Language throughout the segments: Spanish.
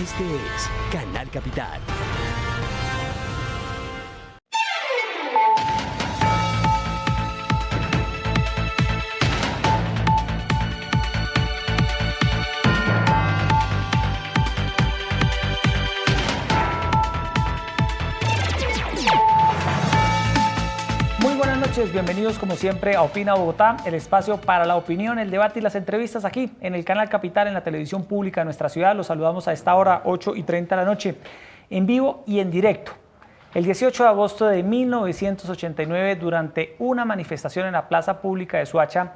Este es Canal Capital. Bienvenidos como siempre a Opina Bogotá, el espacio para la opinión, el debate y las entrevistas aquí en el Canal Capital, en la televisión pública de nuestra ciudad. Los saludamos a esta hora, 8:30 de la noche, en vivo y en directo. El 18 de agosto de 1989, durante una manifestación en la plaza pública de Soacha,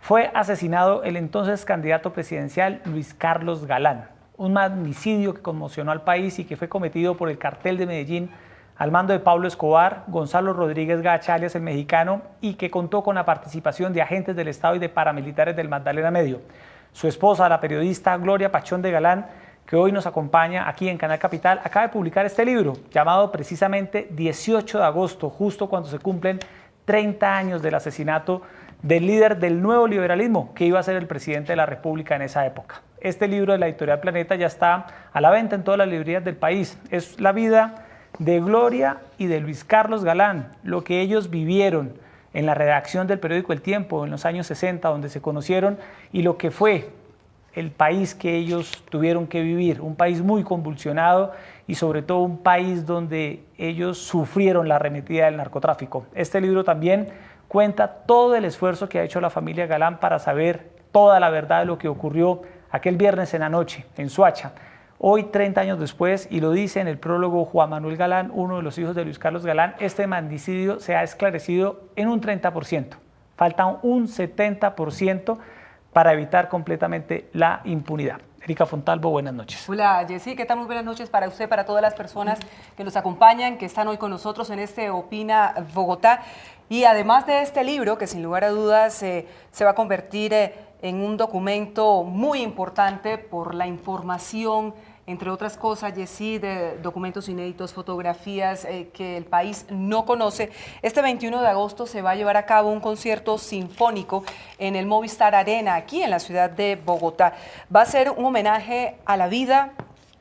fue asesinado el entonces candidato presidencial Luis Carlos Galán. Un magnicidio que conmocionó al país y que fue cometido por el Cartel de Medellín al mando de Pablo Escobar, Gonzalo Rodríguez Gacha, alias El Mexicano, y que contó con la participación de agentes del Estado y de paramilitares del Magdalena Medio. Su esposa, la periodista Gloria Pachón de Galán, que hoy nos acompaña aquí en Canal Capital, acaba de publicar este libro, llamado precisamente 18 de agosto, justo cuando se cumplen 30 años del asesinato del líder del nuevo liberalismo, que iba a ser el presidente de la República en esa época. Este libro de la editorial Planeta ya está a la venta en todas las librerías del país. Es la vida de Gloria y de Luis Carlos Galán, lo que ellos vivieron en la redacción del periódico El Tiempo en los años 60, donde se conocieron, y lo que fue el país que ellos tuvieron que vivir, un país muy convulsionado y sobre todo un país donde ellos sufrieron la arremetida del narcotráfico. Este libro también cuenta todo el esfuerzo que ha hecho la familia Galán para saber toda la verdad de lo que ocurrió aquel viernes en la noche en Soacha. Hoy, 30 años después, y lo dice en el prólogo Juan Manuel Galán, uno de los hijos de Luis Carlos Galán, este magnicidio se ha esclarecido en un 30%. Falta un 70% para evitar completamente la impunidad. Erika Fontalvo, buenas noches. Hola, Jessy, ¿qué tal? Muy buenas noches para usted, para todas las personas que nos acompañan, que están hoy con nosotros en este Opina Bogotá. Y además de este libro, que sin lugar a dudas se va a convertir en un documento muy importante por la información, entre otras cosas, Jessy, de documentos inéditos, fotografías que el país no conoce. Este 21 de agosto se va a llevar a cabo un concierto sinfónico en el Movistar Arena, aquí en la ciudad de Bogotá. Va a ser un homenaje a la vida,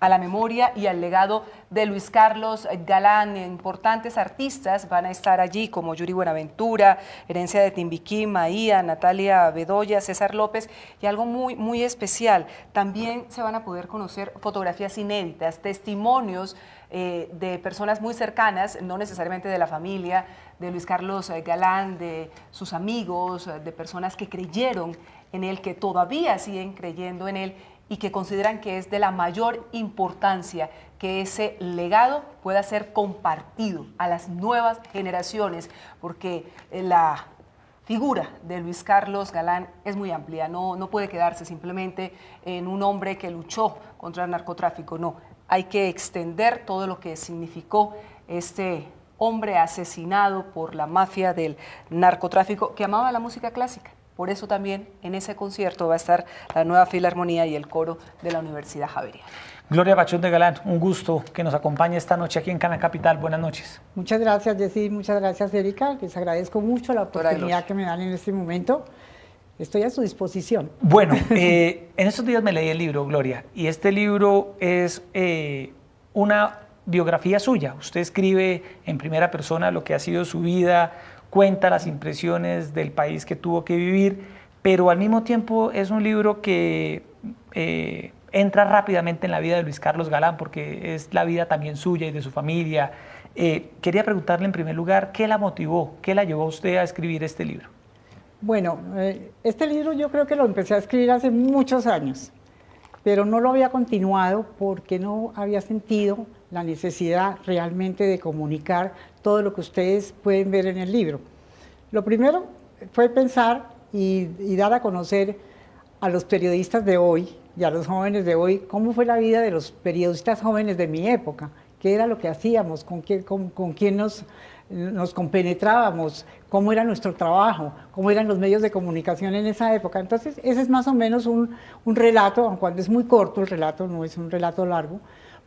a la memoria y al legado de Luis Carlos Galán. Importantes artistas van a estar allí como Yuri Buenaventura, Herencia de Timbiquí, Maía, Natalia Bedoya, César López, y algo muy especial, también se van a poder conocer fotografías inéditas, testimonios de personas muy cercanas, no necesariamente de la familia de Luis Carlos Galán, de sus amigos, de personas que creyeron en él, que todavía siguen creyendo en él, y que consideran que es de la mayor importancia que ese legado pueda ser compartido a las nuevas generaciones, porque la figura de Luis Carlos Galán es muy amplia, no puede quedarse simplemente en un hombre que luchó contra el narcotráfico, no, hay que extender todo lo que significó este hombre asesinado por la mafia del narcotráfico, que amaba la música clásica. Por eso también en ese concierto va a estar la Nueva Filarmonía y el coro de la Universidad Javeriana. Gloria Pachón de Galán, un gusto que nos acompañe esta noche aquí en Canal Capital. Buenas noches. Muchas gracias, Jessy, muchas gracias, Erika. Les agradezco mucho la oportunidad que me dan en este momento. Estoy a su disposición. Bueno, en estos días me leí el libro, Gloria, y este libro es una biografía suya. Usted escribe en primera persona lo que ha sido su vida, cuenta las impresiones del país que tuvo que vivir, pero al mismo tiempo es un libro que entra rápidamente en la vida de Luis Carlos Galán, porque es la vida también suya y de su familia. Quería preguntarle en primer lugar, ¿qué la motivó? ¿Qué la llevó a usted a escribir este libro? Bueno, este libro yo creo que lo empecé a escribir hace muchos años, pero no lo había continuado porque no había sentido la necesidad realmente de comunicar todo lo que ustedes pueden ver en el libro. Lo primero fue pensar y dar a conocer a los periodistas de hoy y a los jóvenes de hoy cómo fue la vida de los periodistas jóvenes de mi época, qué era lo que hacíamos, con quién nos compenetrábamos, cómo era nuestro trabajo, cómo eran los medios de comunicación en esa época. Entonces, ese es más o menos un relato, aunque cuando es muy corto el relato, no es un relato largo,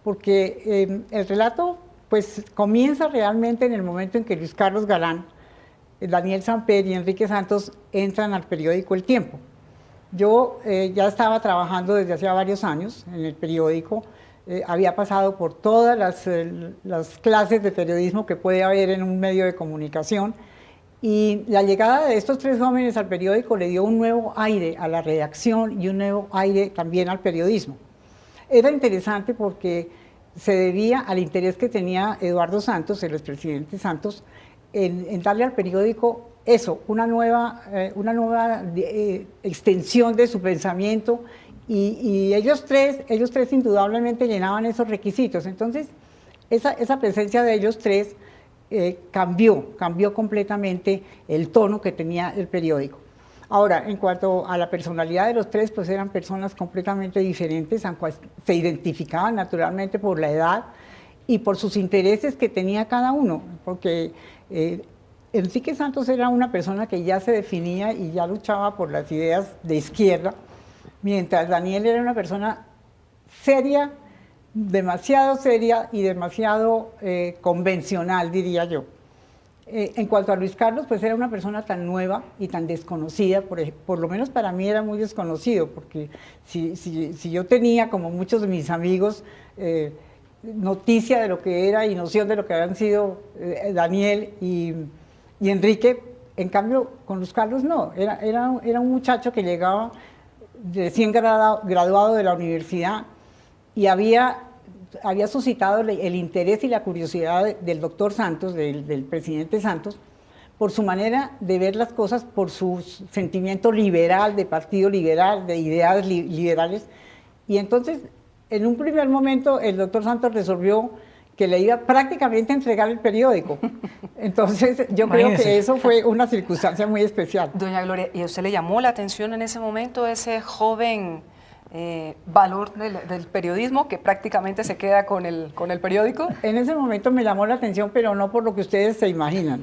porque el relato pues comienza realmente en el momento en que Luis Carlos Galán, Daniel Samper y Enrique Santos entran al periódico El Tiempo. Yo ya estaba trabajando desde hacía varios años en el periódico, había pasado por todas las clases de periodismo que puede haber en un medio de comunicación, y la llegada de estos 3 jóvenes al periódico le dio un nuevo aire a la redacción y un nuevo aire también al periodismo. Era interesante porque se debía al interés que tenía Eduardo Santos, el expresidente Santos, en darle al periódico eso, una nueva extensión de su pensamiento, y ellos tres indudablemente llenaban esos requisitos. Entonces, esa presencia de ellos tres cambió completamente el tono que tenía el periódico. Ahora, en cuanto a la personalidad de los tres, pues eran personas completamente diferentes, aunque se identificaban naturalmente por la edad y por sus intereses que tenía cada uno, porque Enrique Santos era una persona que ya se definía y ya luchaba por las ideas de izquierda, mientras Daniel era una persona seria, demasiado seria y demasiado convencional, diría yo. En cuanto a Luis Carlos, pues era una persona tan nueva y tan desconocida, por lo menos para mí era muy desconocido, porque si yo tenía, como muchos de mis amigos, noticia de lo que era y noción de lo que habían sido Daniel y Enrique, en cambio con Luis Carlos no, era un muchacho que llegaba recién graduado de la universidad y había suscitado el interés y la curiosidad del doctor Santos, del presidente Santos, por su manera de ver las cosas, por su sentimiento liberal, de partido liberal, de ideas liberales. Y entonces, en un primer momento, el doctor Santos resolvió que le iba prácticamente a entregar el periódico. Entonces, yo creo que eso fue una circunstancia muy especial. Doña Gloria, ¿y a usted le llamó la atención en ese momento ese joven valor del periodismo que prácticamente se queda con el periódico? En ese momento me llamó la atención, pero no por lo que ustedes se imaginan,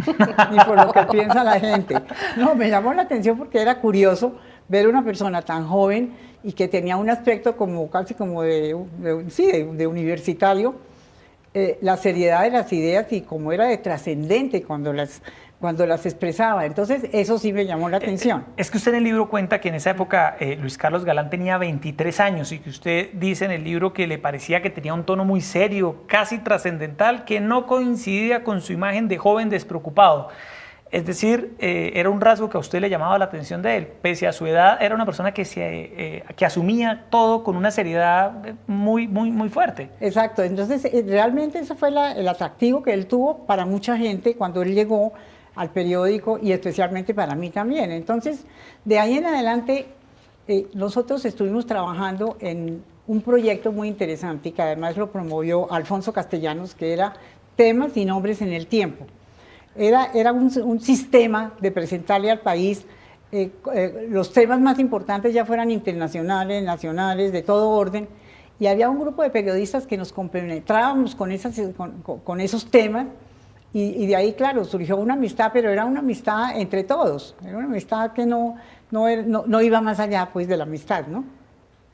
ni por lo que piensa la gente. No, me llamó la atención porque era curioso ver una persona tan joven y que tenía un aspecto casi como de universitario, la seriedad de las ideas y como era de trascendente cuando las expresaba. Entonces, eso sí me llamó la atención. Es que usted en el libro cuenta que en esa época Luis Carlos Galán tenía 23 años y que usted dice en el libro que le parecía que tenía un tono muy serio, casi trascendental, que no coincidía con su imagen de joven despreocupado. Es decir, era un rasgo que a usted le llamaba la atención de él. Pese a su edad, era una persona que asumía todo con una seriedad muy fuerte. Exacto. Entonces, realmente ese fue el atractivo que él tuvo para mucha gente cuando él llegó al periódico y especialmente para mí también. Entonces, de ahí en adelante, nosotros estuvimos trabajando en un proyecto muy interesante y que además lo promovió Alfonso Castellanos, que era Temas y Nombres en el Tiempo. Era un sistema de presentarle al país los temas más importantes, ya fueran internacionales, nacionales, de todo orden, y había un grupo de periodistas que nos compenetrábamos con esos temas, y de ahí, claro, surgió una amistad, pero era una amistad entre todos, era una amistad que no iba más allá pues, de la amistad, ¿no?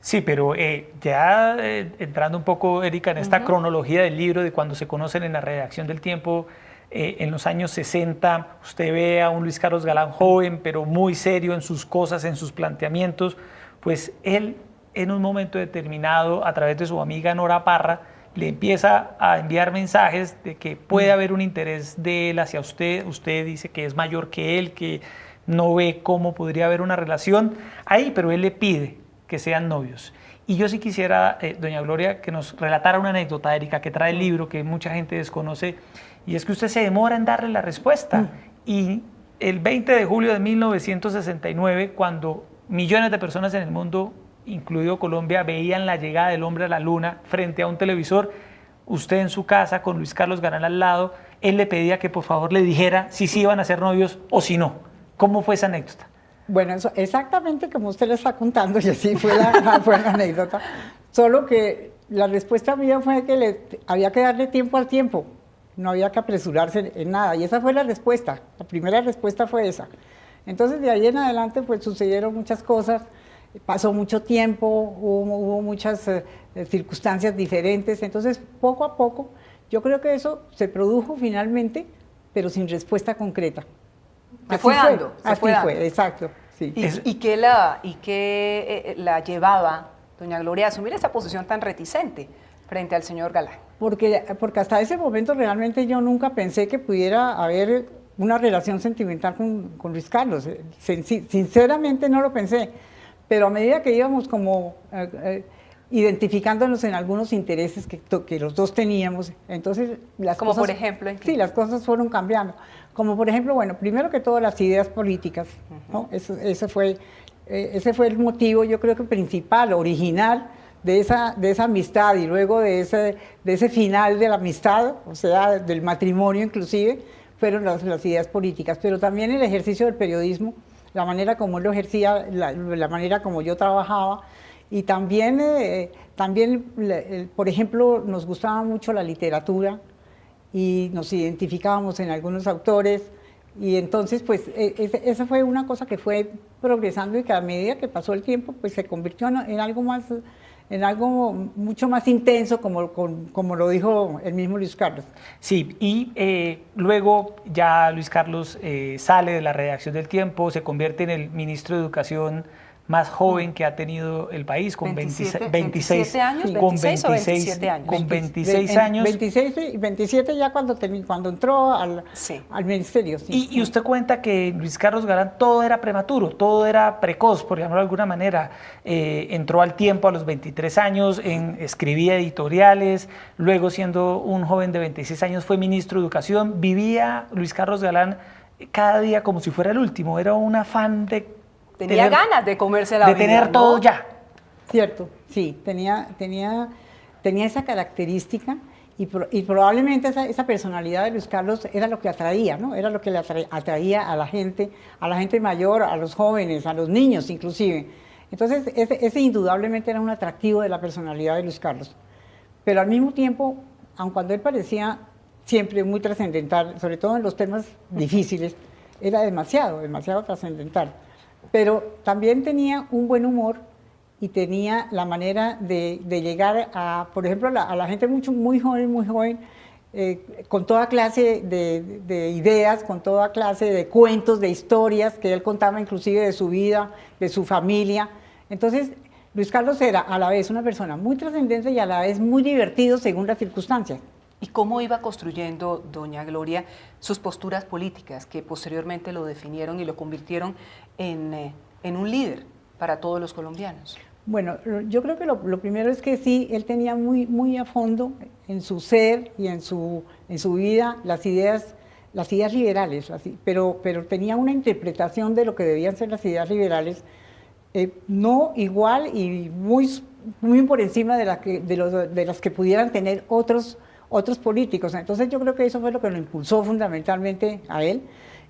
Sí, pero ya entrando un poco, Erika, en esta cronología del libro de cuando se conocen en la redacción del Tiempo, en los años 60, usted ve a un Luis Carlos Galán joven, pero muy serio en sus cosas, en sus planteamientos, pues él en un momento determinado, a través de su amiga Nora Parra, le empieza a enviar mensajes de que puede haber un interés de él hacia usted. Usted dice que es mayor que él, que no ve cómo podría haber una relación ahí, pero él le pide que sean novios. Y yo sí quisiera, doña Gloria, que nos relatara una anécdota, Erika, que trae el libro, que mucha gente desconoce, y es que usted se demora en darle la respuesta. Y el 20 de julio de 1969, cuando millones de personas en el mundo, incluido Colombia, veían la llegada del hombre a la luna frente a un televisor, usted en su casa con Luis Carlos Galán al lado, él le pedía que por favor le dijera si sí iban a ser novios o si no. ¿Cómo fue esa anécdota? Bueno, eso, exactamente como usted lo está contando, y así fue la anécdota, solo que la respuesta mía fue que había que darle tiempo al tiempo, no había que apresurarse en nada, y esa fue la respuesta, la primera respuesta fue esa. Entonces de ahí en adelante pues sucedieron muchas cosas, pasó mucho tiempo, hubo muchas circunstancias diferentes, entonces poco a poco yo creo que eso se produjo finalmente, pero sin respuesta concreta. Se fue dando. Exacto. Sí. ¿Y qué la llevaba, doña Gloria, a asumir esa posición tan reticente? frente al señor Galán. Porque hasta ese momento realmente yo nunca pensé que pudiera haber una relación sentimental con Luis Carlos. Sinceramente no lo pensé, pero a medida que íbamos como identificándonos en algunos intereses que los dos teníamos, entonces las como cosas... por ejemplo, ¿en qué? Sí, las cosas fueron cambiando. Como por ejemplo, bueno, primero que todo las ideas políticas, ¿no? Ese fue el motivo, yo creo que principal, original, de esa amistad, y luego de ese final de la amistad, o sea, del matrimonio inclusive, fueron las ideas políticas, pero también el ejercicio del periodismo, la manera como él lo ejercía, la manera como yo trabajaba, y también, por ejemplo, nos gustaba mucho la literatura y nos identificábamos en algunos autores, y entonces pues esa fue una cosa que fue progresando y que a medida que pasó el tiempo pues se convirtió en algo más, en algo mucho más intenso, como lo dijo el mismo Luis Carlos. Sí, y luego ya Luis Carlos sale de la redacción del Tiempo, se convierte en el ministro de Educación más joven que ha tenido el país, con 26 años, con 26 o 27 años. Con 26 años. 26 y 27 ya cuando entró al ministerio. Sí. Y usted cuenta que Luis Carlos Galán todo era prematuro, todo era precoz, por llamarlo de alguna manera. Entró al Tiempo a los 23 años, escribía editoriales, luego siendo un joven de 26 años fue ministro de Educación. Vivía Luis Carlos Galán cada día como si fuera el último, era un afán de... Tenía ganas de comerse la vida, de tener ¿no? todo ya. Cierto, sí, tenía esa característica y probablemente esa personalidad de Luis Carlos era lo que atraía, ¿no? Era lo que le atraía a la gente mayor, a los jóvenes, a los niños inclusive. Entonces, ese indudablemente era un atractivo de la personalidad de Luis Carlos. Pero al mismo tiempo, aun cuando él parecía siempre muy trascendental, sobre todo en los temas difíciles, era demasiado trascendental. Pero también tenía un buen humor y tenía la manera de llegar a, por ejemplo, a la gente muy joven, con toda clase de ideas, con toda clase de cuentos, de historias que él contaba inclusive de su vida, de su familia. Entonces, Luis Carlos era a la vez una persona muy trascendente y a la vez muy divertido según las circunstancias. ¿Y cómo iba construyendo, doña Gloria, sus posturas políticas que posteriormente lo definieron y lo convirtieron en un líder para todos los colombianos? Bueno, yo creo que lo primero es que sí, él tenía muy a fondo en su ser y en su vida las ideas liberales, pero tenía una interpretación de lo que debían ser las ideas liberales, no igual y muy por encima de las que pudieran tener otros políticos. Entonces yo creo que eso fue lo que lo impulsó fundamentalmente a él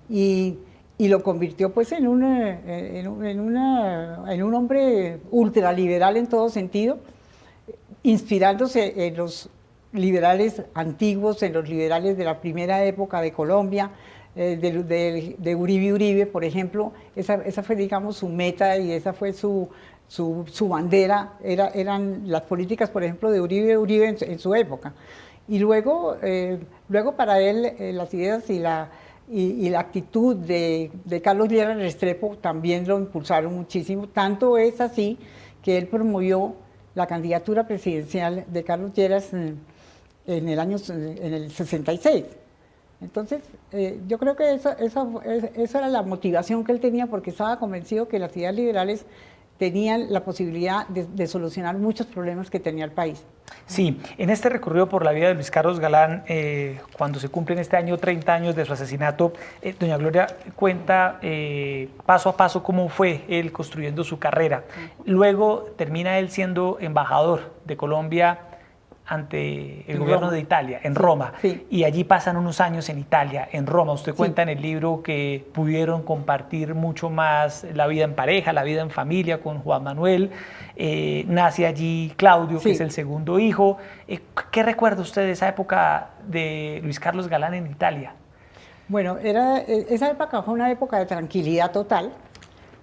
y lo convirtió pues en un hombre ultraliberal en todo sentido, inspirándose en los liberales antiguos, en los liberales de la primera época de Colombia, de Uribe, por ejemplo. Esa fue, digamos, su meta y esa fue su bandera, eran las políticas, por ejemplo, de Uribe en su época. Y luego para él las ideas y la actitud de Carlos Lleras Restrepo también lo impulsaron muchísimo. Tanto es así que él promovió la candidatura presidencial de Carlos Lleras en el 66. Entonces, yo creo que eso era la motivación que él tenía, porque estaba convencido que las ideas liberales tenían la posibilidad de solucionar muchos problemas que tenía el país. Sí, en este recorrido por la vida de Luis Carlos Galán, cuando se cumplen este año 30 años de su asesinato, doña Gloria cuenta paso a paso cómo fue él construyendo su carrera. Luego termina él siendo embajador de Colombia ante el gobierno de Italia, en Roma, sí. Y allí pasan unos años en Italia, en Roma. Usted cuenta en el libro que pudieron compartir mucho más la vida en pareja, la vida en familia con Juan Manuel. Nace allí Claudio, que es el segundo hijo. ¿Qué recuerda usted de esa época de Luis Carlos Galán en Italia? Bueno, esa época fue una época de tranquilidad total,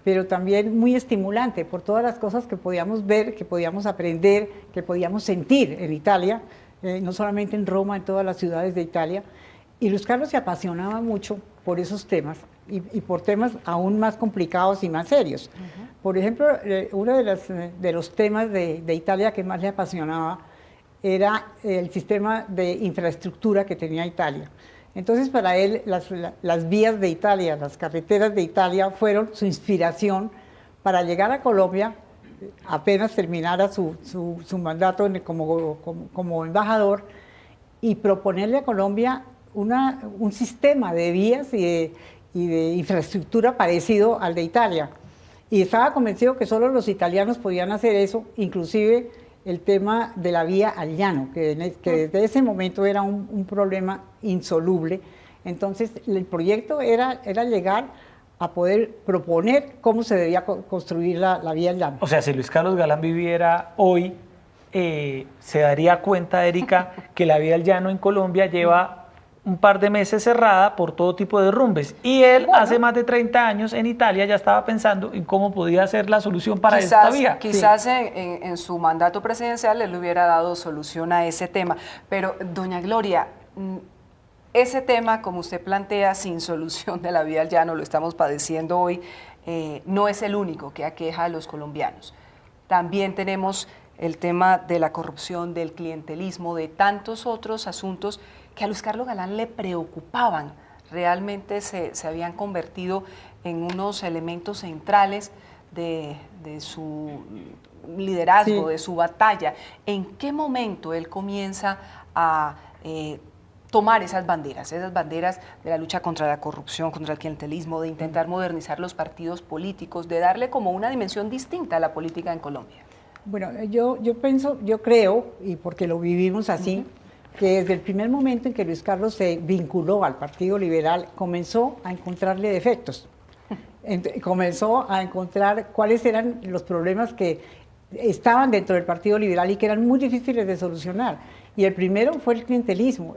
pero también muy estimulante por todas las cosas que podíamos ver, que podíamos aprender, que podíamos sentir en Italia, no solamente en Roma, en todas las ciudades de Italia. Y Luis Carlos se apasionaba mucho por esos temas y por temas aún más complicados y más serios. Por ejemplo, uno de los temas de Italia que más le apasionaba era el sistema de infraestructura que tenía Italia. Entonces, para él, las vías de Italia, las carreteras de Italia fueron su inspiración para llegar a Colombia, apenas terminara su mandato como embajador, y proponerle a Colombia un sistema de vías y de infraestructura parecido al de Italia. Y estaba convencido que solo los italianos podían hacer eso, inclusive el tema de la vía al llano, que desde ese momento era un problema insoluble. Entonces, el proyecto era llegar a poder proponer cómo se debía construir la vía al llano. O sea, si Luis Carlos Galán viviera hoy, se daría cuenta, Erika, que la vía al llano en Colombia lleva un par de meses cerrada por todo tipo de derrumbes. Y él, hace más de 30 años en Italia, ya estaba pensando en cómo podía ser la solución para esta vía. Quizás en su mandato presidencial él le hubiera dado solución a ese tema. Pero, doña Gloria, ese tema, como usted plantea, sin solución de la vía al llano, lo estamos padeciendo hoy, no es el único que aqueja a los colombianos. También tenemos el tema de la corrupción, del clientelismo, de tantos otros asuntos que a Luis Carlos Galán le preocupaban. Realmente se habían convertido en unos elementos centrales de su liderazgo, de su batalla. ¿En qué momento él comienza a tomar esas banderas de la lucha contra la corrupción, contra el clientelismo, de intentar modernizar los partidos políticos, de darle como una dimensión distinta a la política en Colombia? Bueno, yo creo, y porque lo vivimos así, que desde el primer momento en que Luis Carlos se vinculó al Partido Liberal, comenzó a encontrarle defectos. Comenzó a encontrar cuáles eran los problemas que estaban dentro del Partido Liberal y que eran muy difíciles de solucionar. Y el primero fue el clientelismo.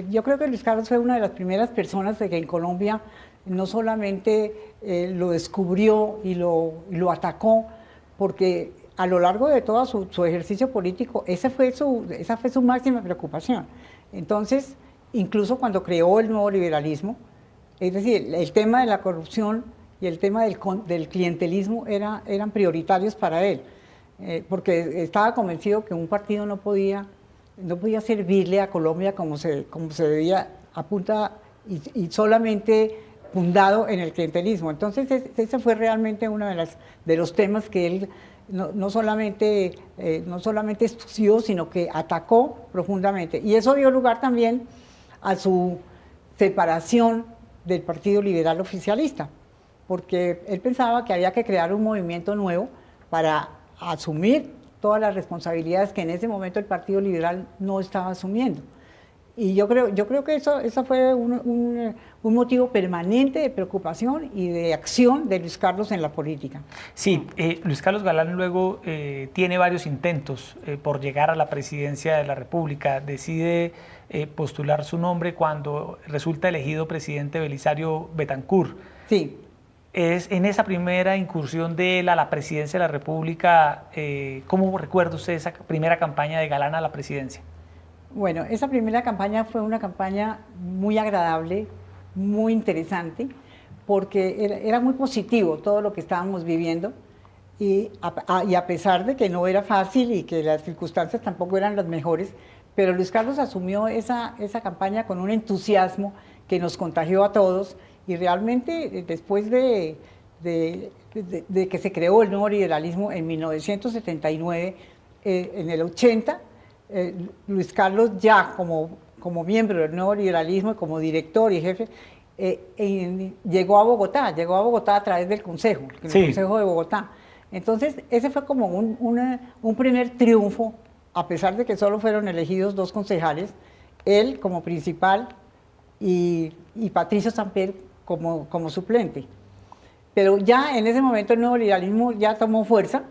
Yo creo que Luis Carlos fue una de las primeras personas de que en Colombia no solamente lo descubrió y lo atacó, porque a lo largo de todo su ejercicio político, esa fue su máxima preocupación. Entonces, incluso cuando creó el nuevo liberalismo, es decir, el tema de la corrupción y el tema del clientelismo eran prioritarios para él, porque estaba convencido que un partido no podía servirle a Colombia como se debía, a punta y solamente fundado en el clientelismo. Entonces, ese fue realmente uno de los temas que él no solamente estudió, sino que atacó profundamente. Y eso dio lugar también a su separación del Partido Liberal oficialista, porque él pensaba que había que crear un movimiento nuevo para asumir todas las responsabilidades que en ese momento el Partido Liberal no estaba asumiendo. Y yo creo que eso fue un motivo permanente de preocupación y de acción de Luis Carlos en la política. Sí, Luis Carlos Galán luego tiene varios intentos por llegar a la presidencia de la República. Decide postular su nombre cuando resulta elegido presidente Belisario Betancur. Sí. Es en esa primera incursión de él a la presidencia de la República, ¿cómo recuerda usted esa primera campaña de Galán a la presidencia? Bueno, esa primera campaña fue una campaña muy agradable, muy interesante, porque era muy positivo todo lo que estábamos viviendo y a pesar de que no era fácil y que las circunstancias tampoco eran las mejores, pero Luis Carlos asumió esa campaña con un entusiasmo que nos contagió a todos y realmente después de que se creó el nuevo liberalismo en 1979, en el 80, Luis Carlos ya como miembro del nuevo liberalismo, como director y jefe, llegó a Bogotá a través del Consejo, el Consejo de Bogotá. Entonces ese fue como un primer triunfo, a pesar de que solo fueron elegidos 2 concejales, él como principal y Patricio Samper como suplente. Pero ya en ese momento el nuevo liberalismo ya tomó fuerza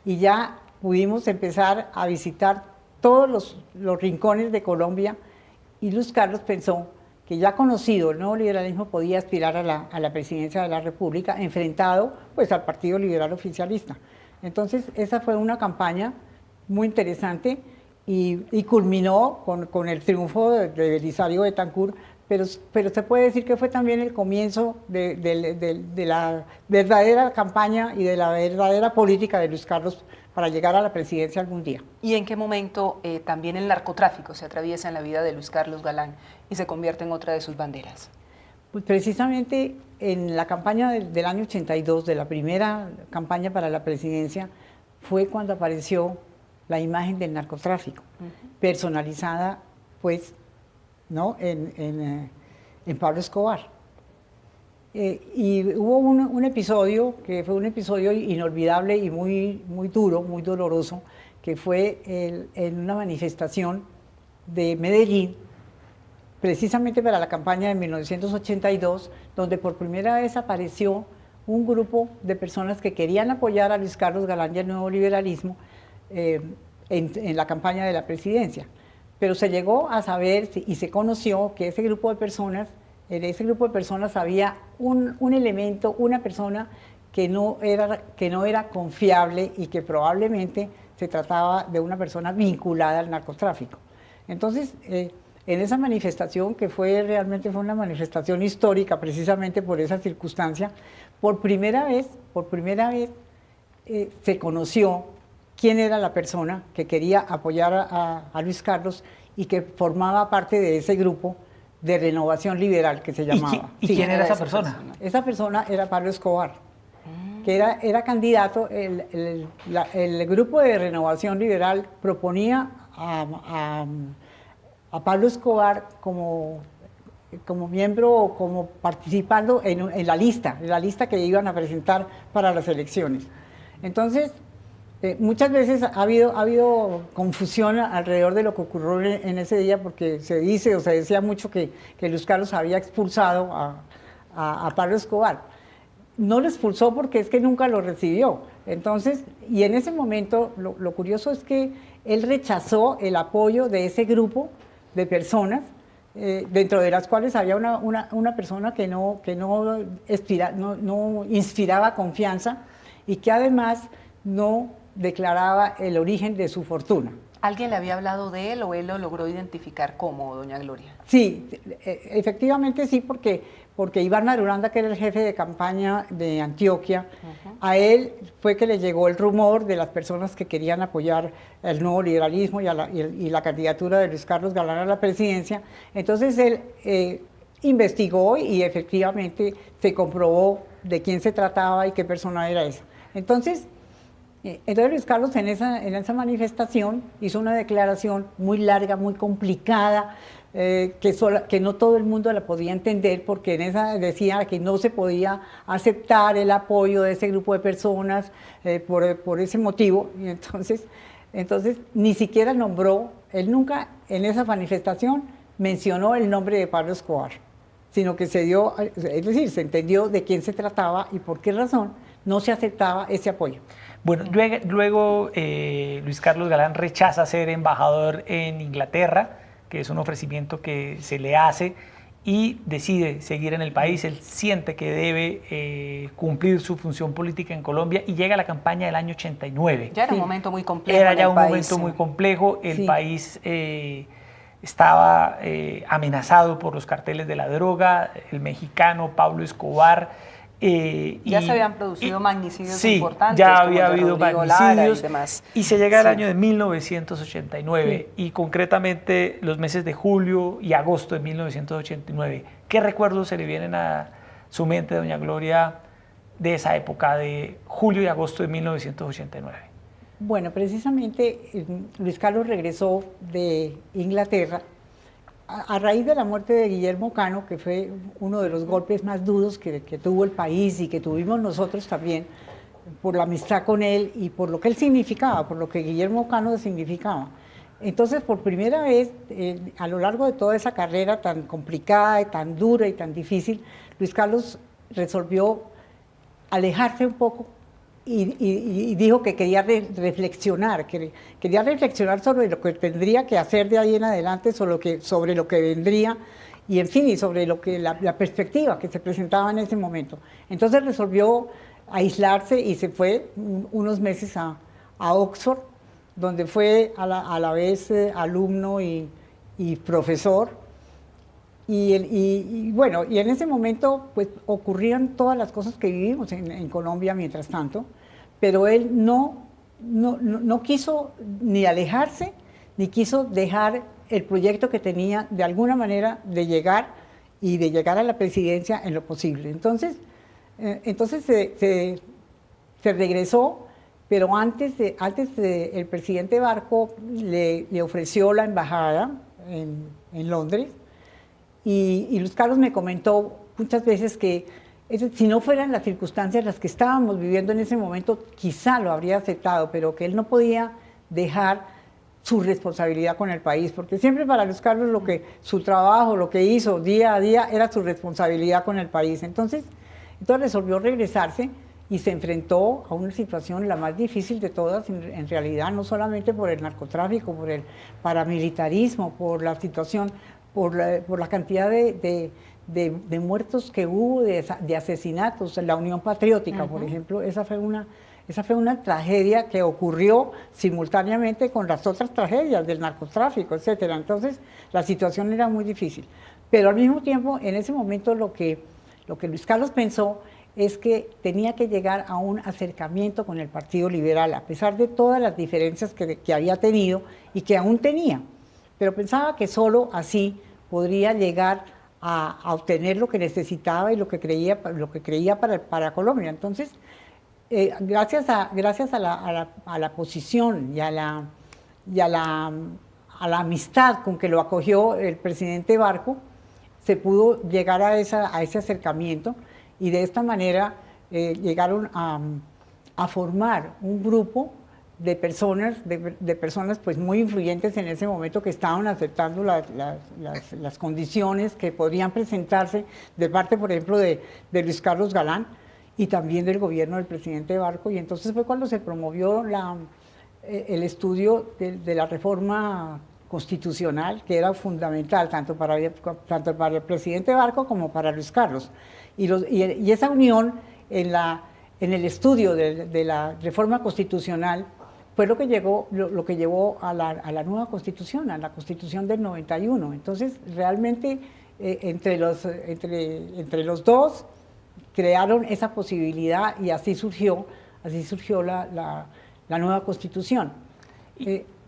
y ya pudimos empezar a visitar todos los rincones de Colombia y Luis Carlos pensó que ya conocido el nuevo liberalismo podía aspirar a la presidencia de la República enfrentado pues al Partido Liberal oficialista. Entonces esa fue una campaña muy interesante y culminó con el triunfo de Belisario Betancur pero se puede decir que fue también el comienzo de la verdadera campaña y de la verdadera política de Luis Carlos para llegar a la presidencia algún día. ¿Y en qué momento también el narcotráfico se atraviesa en la vida de Luis Carlos Galán y se convierte en otra de sus banderas? Pues precisamente en la campaña del año 82, de la primera campaña para la presidencia, fue cuando apareció la imagen del narcotráfico, personalizada pues, ¿no? en Pablo Escobar. Y hubo un episodio que fue un episodio inolvidable y muy duro, muy doloroso, que fue en una manifestación de Medellín, precisamente para la campaña de 1982, donde por primera vez apareció un grupo de personas que querían apoyar a Luis Carlos Galán y el nuevo liberalismo en la campaña de la presidencia. Pero se llegó a saber y se conoció que ese grupo de personas, en ese grupo de personas había un elemento, una persona que no era confiable y que probablemente se trataba de una persona vinculada al narcotráfico. Entonces, en esa manifestación, que realmente fue una manifestación histórica precisamente por esa circunstancia, por primera vez se conoció quién era la persona que quería apoyar a Luis Carlos y que formaba parte de ese grupo de Renovación Liberal que se llamaba. ¿Y quién era esa persona? Esa persona era Pablo Escobar, que era candidato. El grupo de Renovación Liberal proponía a Pablo Escobar como miembro, como participando en la lista que iban a presentar para las elecciones. Entonces, muchas veces ha habido confusión alrededor de lo que ocurrió en ese día, porque se decía mucho que Luis Carlos había expulsado a Pablo Escobar. No lo expulsó porque es que nunca lo recibió. Entonces, y en ese momento, lo curioso es que él rechazó el apoyo de ese grupo de personas, dentro de las cuales había una persona que no inspiraba confianza y que además no declaraba el origen de su fortuna. ¿Alguien le había hablado de él o él lo logró identificar cómo, doña Gloria? Sí, efectivamente sí, porque Iván Marulanda, que era el jefe de campaña de Antioquia, a él fue que le llegó el rumor de las personas que querían apoyar el nuevo liberalismo y la candidatura de Luis Carlos Galán a la presidencia. Entonces él investigó y efectivamente se comprobó de quién se trataba y qué persona era esa. Entonces Luis Carlos en esa manifestación hizo una declaración muy larga, muy complicada, que no todo el mundo la podía entender, porque en esa decía que no se podía aceptar el apoyo de ese grupo de personas por ese motivo. Y entonces ni siquiera nombró, él nunca en esa manifestación mencionó el nombre de Pablo Escobar, sino que es decir, se entendió de quién se trataba y por qué razón no se aceptaba ese apoyo. Bueno, luego Luis Carlos Galán rechaza ser embajador en Inglaterra, que es un ofrecimiento que se le hace, y decide seguir en el país. Él siente que debe cumplir su función política en Colombia y llega a la campaña del año 89. Ya era un momento muy complejo. Era ya un momento muy complejo. El país estaba amenazado por los carteles de la droga, el mexicano Pablo Escobar. Ya se habían producido magnicidios importantes. Ya había habido magnicidios y demás. Y se llega al año de 1989 y concretamente los meses de julio y agosto de 1989. ¿Qué recuerdos se le vienen a su mente, doña Gloria, de esa época de julio y agosto de 1989? Bueno, precisamente Luis Carlos regresó de Inglaterra a raíz de la muerte de Guillermo Cano, que fue uno de los golpes más duros que tuvo el país y que tuvimos nosotros también, por la amistad con él y por lo que él significaba, por lo que Guillermo Cano significaba. Entonces, por primera vez, a lo largo de toda esa carrera tan complicada y tan dura y tan difícil, Luis Carlos resolvió alejarse un poco y dijo que quería reflexionar sobre lo que tendría que hacer de ahí en adelante, sobre lo que vendría y en fin, y sobre la perspectiva que se presentaba en ese momento. Entonces resolvió aislarse y se fue unos meses a Oxford, donde fue a la vez alumno y profesor, Bueno, y en ese momento pues ocurrían todas las cosas que vivimos en Colombia mientras tanto, pero él no quiso ni alejarse, ni quiso dejar el proyecto que tenía de alguna manera de llegar a la presidencia en lo posible. Entonces se regresó, pero antes el presidente Barco le ofreció la embajada en Londres, y Luis Carlos me comentó muchas veces que si no fueran las circunstancias las que estábamos viviendo en ese momento, quizá lo habría aceptado, pero que él no podía dejar su responsabilidad con el país, porque siempre para Luis Carlos su trabajo, lo que hizo día a día era su responsabilidad con el país. Entonces resolvió regresarse y se enfrentó a una situación la más difícil de todas, en realidad, no solamente por el narcotráfico, por el paramilitarismo, por la situación, por la cantidad de muertos que hubo, de asesinatos. La Unión Patriótica, por ejemplo, esa fue una tragedia que ocurrió simultáneamente con las otras tragedias del narcotráfico, etcétera. Entonces, la situación era muy difícil. Pero al mismo tiempo, en ese momento, lo que Luis Carlos pensó es que tenía que llegar a un acercamiento con el Partido Liberal, a pesar de todas las diferencias que había tenido y que aún tenía. Pero pensaba que solo así podría llegar a obtener lo que necesitaba y lo que creía para Colombia. Entonces, gracias a la posición y a la amistad con que lo acogió el presidente Barco, se pudo llegar a ese acercamiento, y de esta manera llegaron a formar un grupo de personas pues muy influyentes en ese momento, que estaban aceptando las condiciones que podrían presentarse de parte, por ejemplo, de Luis Carlos Galán, y también del gobierno del presidente Barco. Y entonces fue cuando se promovió el estudio de la reforma constitucional, que era fundamental tanto para el presidente Barco como para Luis Carlos. Y esa unión en el estudio de la reforma constitucional fue lo que llevó a la nueva Constitución, a la Constitución del 91. Entonces, realmente, entre los dos crearon esa posibilidad, y así surgió la nueva Constitución.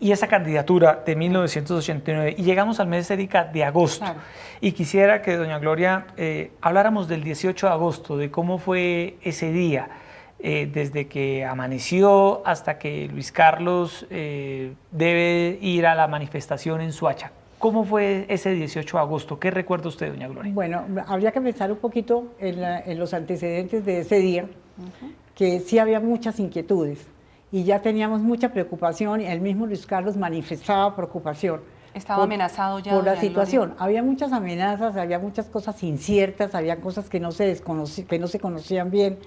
Y esa candidatura de 1989, y llegamos al mes, Erika, de agosto. Claro. Y quisiera que, doña Gloria, habláramos del 18 de agosto, de cómo fue ese día, desde que amaneció hasta que Luis Carlos debe ir a la manifestación en Soacha. ¿Cómo fue ese 18 de agosto? ¿Qué recuerda usted, doña Gloria? Bueno, habría que pensar un poquito en los antecedentes de ese día, que sí había muchas inquietudes y ya teníamos mucha preocupación, y el mismo Luis Carlos manifestaba preocupación. Estaba amenazado ya por la situación. Había muchas amenazas, había muchas cosas inciertas, había cosas que no se conocían bien,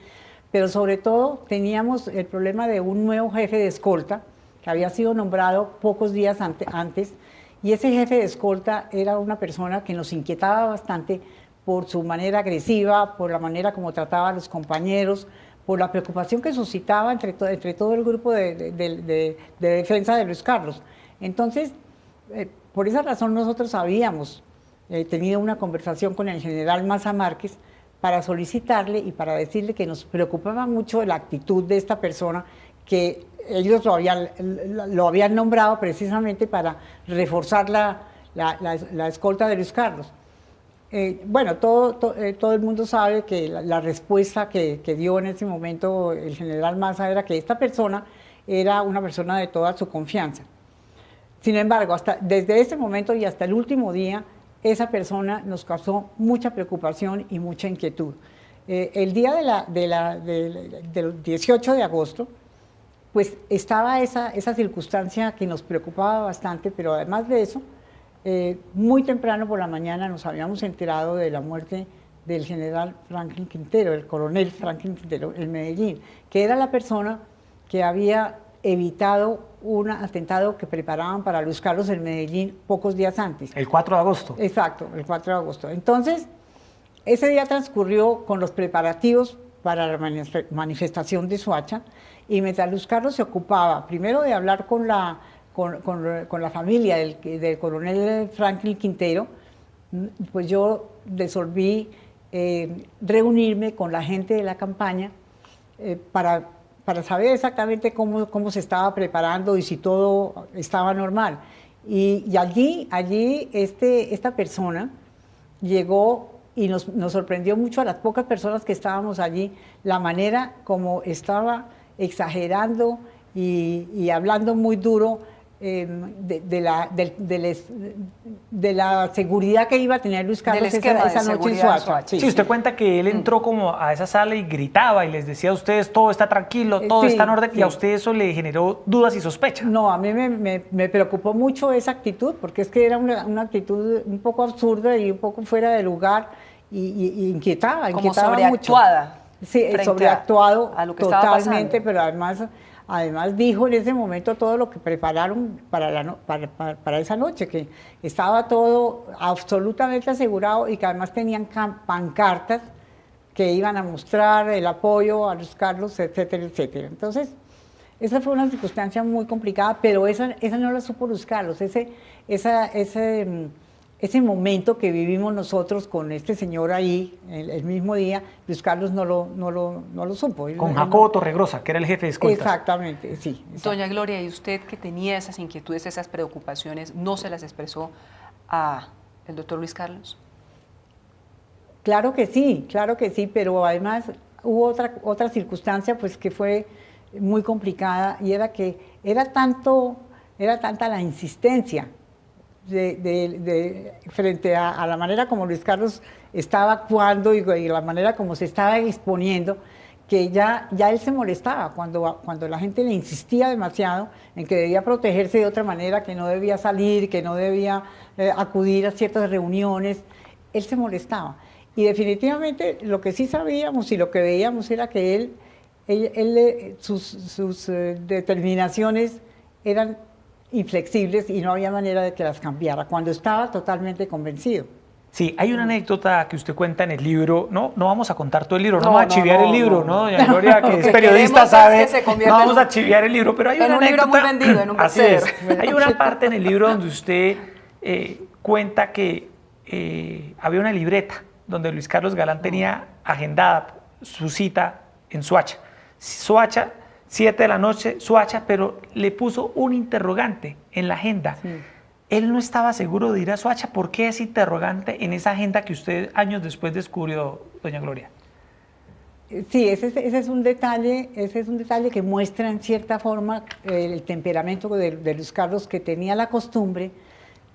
pero sobre todo teníamos el problema de un nuevo jefe de escolta que había sido nombrado pocos días antes, y ese jefe de escolta era una persona que nos inquietaba bastante por su manera agresiva, por la manera como trataba a los compañeros, por la preocupación que suscitaba entre todo el grupo de defensa de Luis Carlos. Entonces, por esa razón nosotros habíamos tenido una conversación con el general Maza Márquez para solicitarle y para decirle que nos preocupaba mucho la actitud de esta persona, que ellos lo habían nombrado precisamente para reforzar la escolta de Luis Carlos. Bueno, todo el mundo sabe que la respuesta que dio en ese momento el general Maza era que esta persona era una persona de toda su confianza. Sin embargo, desde ese momento y hasta el último día, esa persona nos causó mucha preocupación y mucha inquietud. El día del 18 de agosto, pues estaba esa circunstancia que nos preocupaba bastante, pero además de eso, muy temprano por la mañana nos habíamos enterado de la muerte del general Franklin Quintero, el coronel Franklin Quintero en Medellín, que era la persona que había evitado un atentado que preparaban para Luis Carlos en Medellín pocos días antes. El 4 de agosto. Exacto, el 4 de agosto. Entonces, ese día transcurrió con los preparativos para la manifestación de Soacha, y mientras Luis Carlos se ocupaba primero de hablar con la familia del coronel Franklin Quintero, pues yo resolví reunirme con la gente de la campaña para saber exactamente cómo se estaba preparando y si todo estaba normal. Y allí esta persona llegó y nos sorprendió mucho a las pocas personas que estábamos allí, la manera como estaba exagerando y hablando muy duro de la seguridad que iba a tener Luis Carlos esa noche en Soacha. Sí, usted cuenta que él entró como a esa sala y gritaba y les decía a ustedes todo está tranquilo, todo está en orden, y a usted eso le generó dudas y sospechas. No, a mí me preocupó mucho esa actitud, porque es que era una actitud un poco absurda y un poco fuera de lugar y inquietaba como sobreactuada mucho. Sí, sobreactuado a lo que totalmente, pero además dijo en ese momento todo lo que prepararon para esa noche, que estaba todo absolutamente asegurado y que además tenían pancartas que iban a mostrar el apoyo a Luis Carlos, etcétera, etcétera. Entonces, esa fue una circunstancia muy complicada, pero esa no la supo Luis Carlos. Ese momento que vivimos nosotros con este señor ahí, el mismo día, Luis Carlos no lo supo. Con Jacobo Torregrosa, que era el jefe de escoltas. Exactamente, sí. Doña Gloria, ¿y usted que tenía esas inquietudes, esas preocupaciones, no se las expresó al doctor Luis Carlos? Claro que sí, pero además hubo otra circunstancia pues que fue muy complicada, y era que era tanta la insistencia frente a la manera como Luis Carlos estaba actuando y la manera como se estaba exponiendo, que ya él se molestaba cuando la gente le insistía demasiado en que debía protegerse de otra manera, que no debía salir, que no debía acudir a ciertas reuniones. Él se molestaba. Y definitivamente lo que sí sabíamos y lo que veíamos era que sus determinaciones eran inflexibles y no había manera de que las cambiara, cuando estaba totalmente convencido. Sí, hay una anécdota que usted cuenta en el libro, no vamos a contar todo el libro, no vamos a chiviar el libro, ¿no? Doña Gloria, que es periodista, sabe, no vamos a chiviar el libro, pero hay una anécdota. En un libro muy vendido, en un bestseller. Así es. Hay una parte en el libro donde usted cuenta que había una libreta donde Luis Carlos Galán tenía agendada su cita en Soacha. Soacha, 7 de la noche, Soacha, pero le puso un interrogante en la agenda. Sí. Él no estaba seguro de ir a Soacha. ¿Por qué ese interrogante en esa agenda que usted años después descubrió, doña Gloria? Sí, ese es un detalle que muestra en cierta forma el temperamento de Luis Carlos, que tenía la costumbre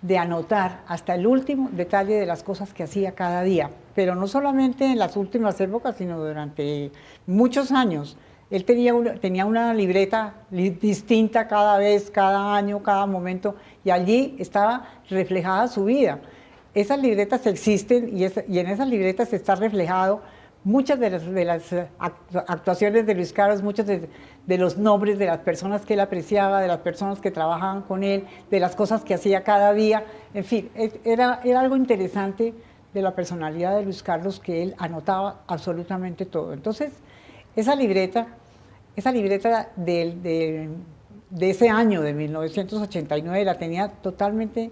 de anotar hasta el último detalle de las cosas que hacía cada día, pero no solamente en las últimas épocas, sino durante muchos años. Él tenía una libreta distinta cada vez, cada año, cada momento, y allí estaba reflejada su vida. Esas libretas existen y en esas libretas está reflejado muchas de las actuaciones de Luis Carlos, muchos de los nombres de las personas que él apreciaba, de las personas que trabajaban con él, de las cosas que hacía cada día. En fin, era algo interesante de la personalidad de Luis Carlos, que él anotaba absolutamente todo. Entonces, esa libreta de ese año, de 1989, la tenía totalmente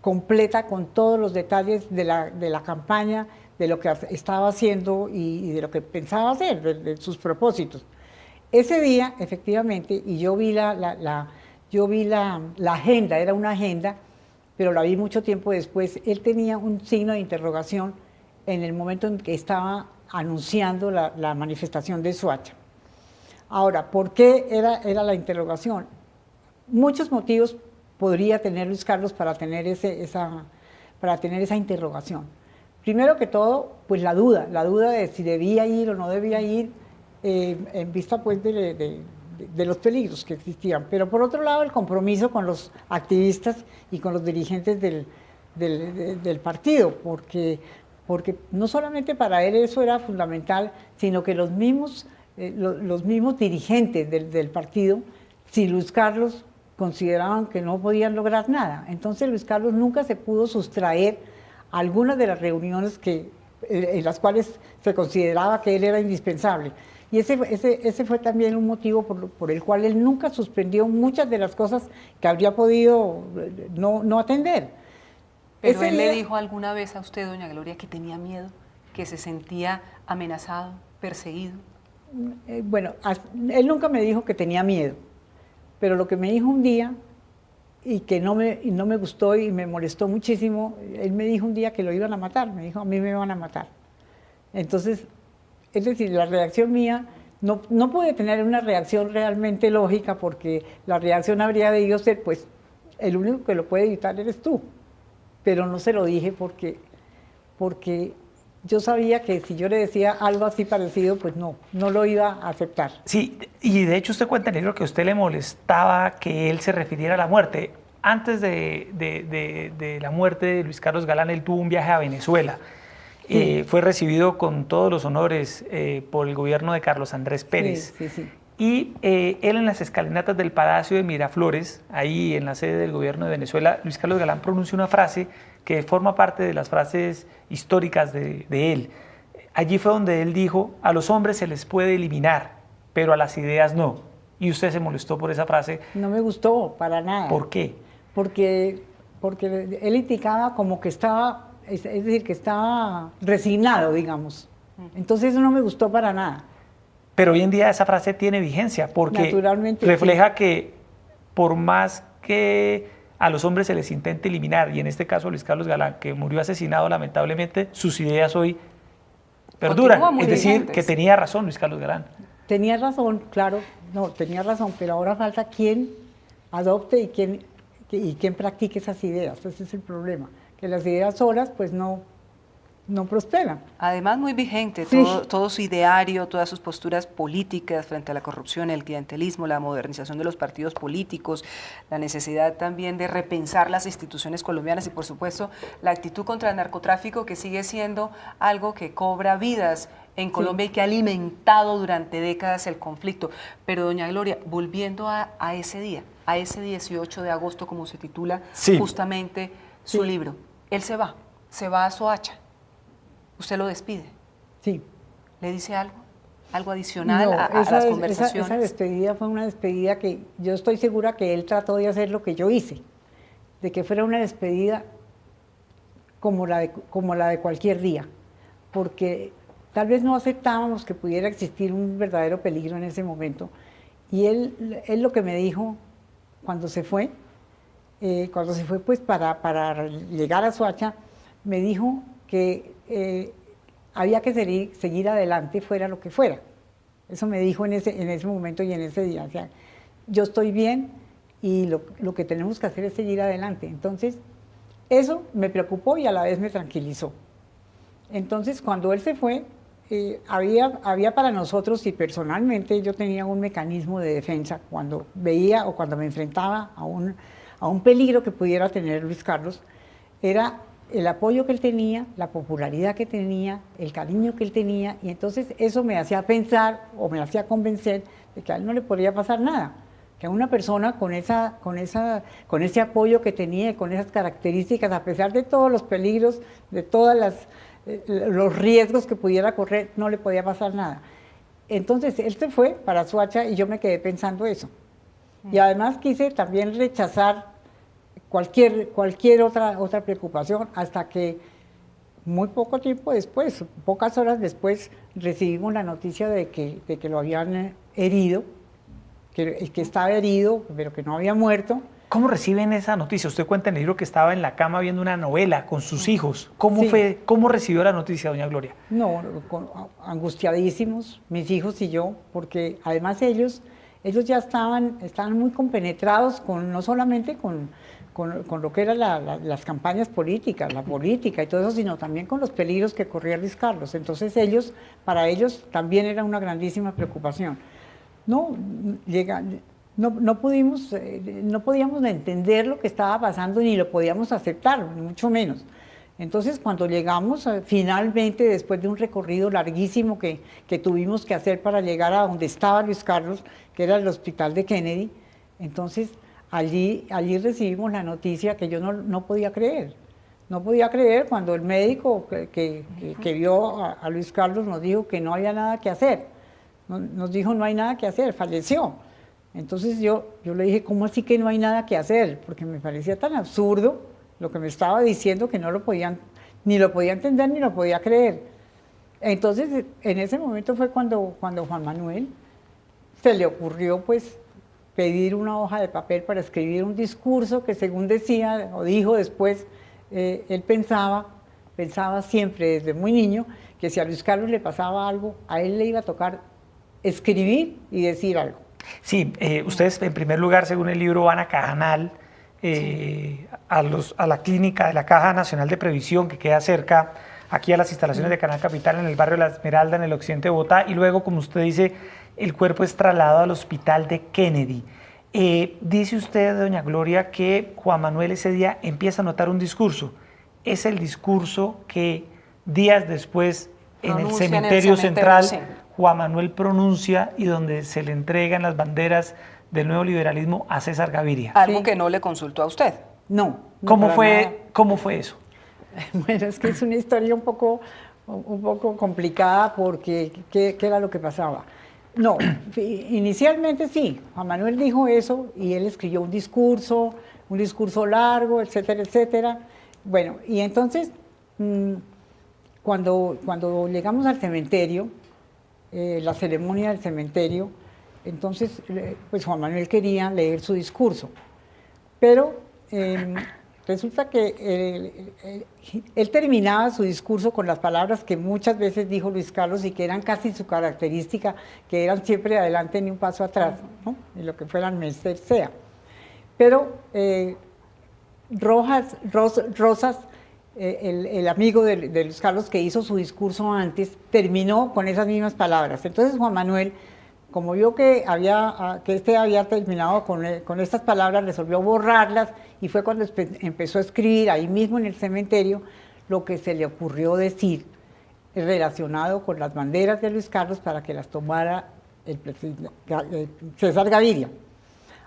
completa, con todos los detalles de la campaña, de lo que estaba haciendo y de lo que pensaba hacer, de sus propósitos. Ese día, efectivamente, y yo vi la agenda, era una agenda, pero la vi mucho tiempo después. Él tenía un signo de interrogación en el momento en que estaba anunciando la manifestación de Soacha. Ahora, ¿por qué era la interrogación? Muchos motivos podría tener Luis Carlos para tener esa interrogación. Primero que todo, pues la duda de si debía ir o no debía ir, en vista pues de los peligros que existían. Pero por otro lado, el compromiso con los activistas y con los dirigentes del partido, porque no solamente para él eso era fundamental, sino que los mismos dirigentes del partido, si Luis Carlos consideraban que no podían lograr nada. Entonces Luis Carlos nunca se pudo sustraer a algunas de las reuniones en las cuales se consideraba que él era indispensable. Y ese fue también un motivo por el cual él nunca suspendió muchas de las cosas que habría podido no atender. Pero Ese él le día- dijo alguna vez a usted, doña Gloria, que tenía miedo, que se sentía amenazado, perseguido. Bueno, él nunca me dijo que tenía miedo, pero lo que me dijo un día y que no me gustó y me molestó muchísimo, él me dijo un día que lo iban a matar, me dijo, a mí me van a matar. Entonces, es decir, la reacción mía no pude tener una reacción realmente lógica porque la reacción habría debido ser, pues, el único que lo puede evitar eres tú. Pero no se lo dije porque yo sabía que si yo le decía algo así parecido, pues no lo iba a aceptar. Sí, y de hecho usted cuenta en el libro que a usted le molestaba que él se refiriera a la muerte. Antes de la muerte de Luis Carlos Galán, él tuvo un viaje a Venezuela. Sí. Fue recibido con todos los honores por el gobierno de Carlos Andrés Pérez. Sí. Y él en las escalinatas del Palacio de Miraflores, ahí en la sede del gobierno de Venezuela, Luis Carlos Galán pronuncia una frase que forma parte de las frases históricas de él. Allí fue donde él dijo, a los hombres se les puede eliminar, pero a las ideas no. Y usted se molestó por esa frase. No me gustó para nada. ¿Por qué? Porque él indicaba como que estaba, es decir, que estaba resignado, digamos. Entonces eso no me gustó para nada. Pero hoy en día esa frase tiene vigencia porque Naturalmente, refleja sí. que por más que a los hombres se les intente eliminar, y en este caso Luis Carlos Galán, que murió asesinado lamentablemente, sus ideas hoy perduran. Continúan muy Es decir, vigentes. que tenía razón Luis Carlos Galán. Tenía razón, claro, no, tenía razón, pero ahora falta quién adopte y quién practique esas ideas. Ese es el problema, que las ideas solas pues no prosperan. Además, muy vigente Sí. todo su ideario, todas sus posturas políticas frente a la corrupción, el clientelismo, la modernización de los partidos políticos, la necesidad también de repensar las instituciones colombianas y, por supuesto, la actitud contra el narcotráfico, que sigue siendo algo que cobra vidas en Colombia y que ha alimentado durante décadas el conflicto. Pero, doña Gloria, volviendo a ese día, a ese 18 de agosto, como se titula Sí. justamente su libro, él se va a Soacha. Usted lo despide. Sí. ¿Le dice algo? ¿Algo adicional No, a las esa conversaciones? despedida fue una despedida que yo estoy segura que él trató de hacer lo que yo hice, de que fuera una despedida como la de cualquier día, porque tal vez no aceptábamos que pudiera existir un verdadero peligro en ese momento. Y él lo que me dijo cuando se fue pues para llegar a Soacha, me dijo que había que seguir adelante fuera lo que fuera. Eso me dijo en ese momento y en ese día. O sea, yo estoy bien y lo que tenemos que hacer es seguir adelante. Entonces, eso me preocupó y a la vez me tranquilizó. Entonces, cuando él se fue, había para nosotros, y personalmente yo tenía un mecanismo de defensa cuando veía o cuando me enfrentaba a un peligro que pudiera tener Luis Carlos, era el apoyo que él tenía, la popularidad que tenía, el cariño que él tenía, y entonces eso me hacía pensar o me hacía convencer de que a él no le podría pasar nada, que a una persona con ese apoyo que tenía y con esas características, a pesar de todos los peligros, de todos los riesgos que pudiera correr, no le podía pasar nada. Entonces él se fue para Soacha y yo me quedé pensando eso. Y además quise también rechazar cualquier otra preocupación, hasta que muy poco tiempo después, pocas horas después, recibimos la noticia de que lo habían herido, que estaba herido, pero que no había muerto. ¿Cómo reciben esa noticia? Usted cuenta en el libro que estaba en la cama viendo una novela con sus hijos. ¿Cómo Sí. ¿Cómo recibió la noticia, doña Gloria? No, angustiadísimos, mis hijos y yo, porque además ellos ya estaban muy compenetrados no solamente con lo que eran las campañas políticas, la política y todo eso, sino también con los peligros que corría Luis Carlos. Entonces para ellos también era una grandísima preocupación. No podíamos entender lo que estaba pasando, ni lo podíamos aceptar, ni mucho menos. Entonces, cuando llegamos, finalmente, después de un recorrido larguísimo que tuvimos que hacer para llegar a donde estaba Luis Carlos, que era el hospital de Kennedy, entonces allí recibimos la noticia que yo no podía creer. No podía creer cuando el médico que vio a Luis Carlos nos dijo que no había nada que hacer. Nos dijo no hay nada que hacer, falleció. Entonces yo le dije, ¿cómo así que no hay nada que hacer? Porque me parecía tan absurdo lo que me estaba diciendo, que no lo podían, ni lo podía entender ni lo podía creer. Entonces, en ese momento fue cuando Juan Manuel se le ocurrió pues pedir una hoja de papel para escribir un discurso que, según decía o dijo después, él pensaba siempre desde muy niño que si a Luis Carlos le pasaba algo, a él le iba a tocar escribir y decir algo. Sí, ustedes en primer lugar, según el libro, van a Cajanal, a la clínica de la Caja Nacional de Previsión, que queda cerca aquí a las instalaciones de Canal Capital, en el barrio La Esmeralda, en el occidente de Bogotá, y luego, como usted dice, el cuerpo es trasladado al hospital de Kennedy. Dice usted, doña Gloria, que Juan Manuel ese día empieza a notar un discurso. Es el discurso que días después en el cementerio central sí, Juan Manuel pronuncia y donde se le entregan las banderas del nuevo liberalismo a César Gaviria. Algo Sí. que no le consultó a usted. No. ¿Cómo para fue, nada. ¿Cómo fue eso? Bueno, es que es una historia un poco complicada porque ¿qué era lo que pasaba? No, inicialmente sí, Juan Manuel dijo eso y él escribió un discurso largo, etcétera, etcétera. Bueno, y entonces cuando llegamos al cementerio, la ceremonia del cementerio, entonces pues Juan Manuel quería leer su discurso, pero resulta que él terminaba su discurso con las palabras que muchas veces dijo Luis Carlos y que eran casi su característica, que eran siempre adelante ni un paso atrás, ¿no? En lo que fuera el menester sea. Pero Rosas, el amigo de Luis Carlos que hizo su discurso antes, terminó con esas mismas palabras. Entonces Juan Manuel, como vio que este había terminado con estas palabras, resolvió borrarlas y fue cuando empezó a escribir ahí mismo en el cementerio lo que se le ocurrió decir relacionado con las banderas de Luis Carlos para que las tomara el presidente César Gaviria.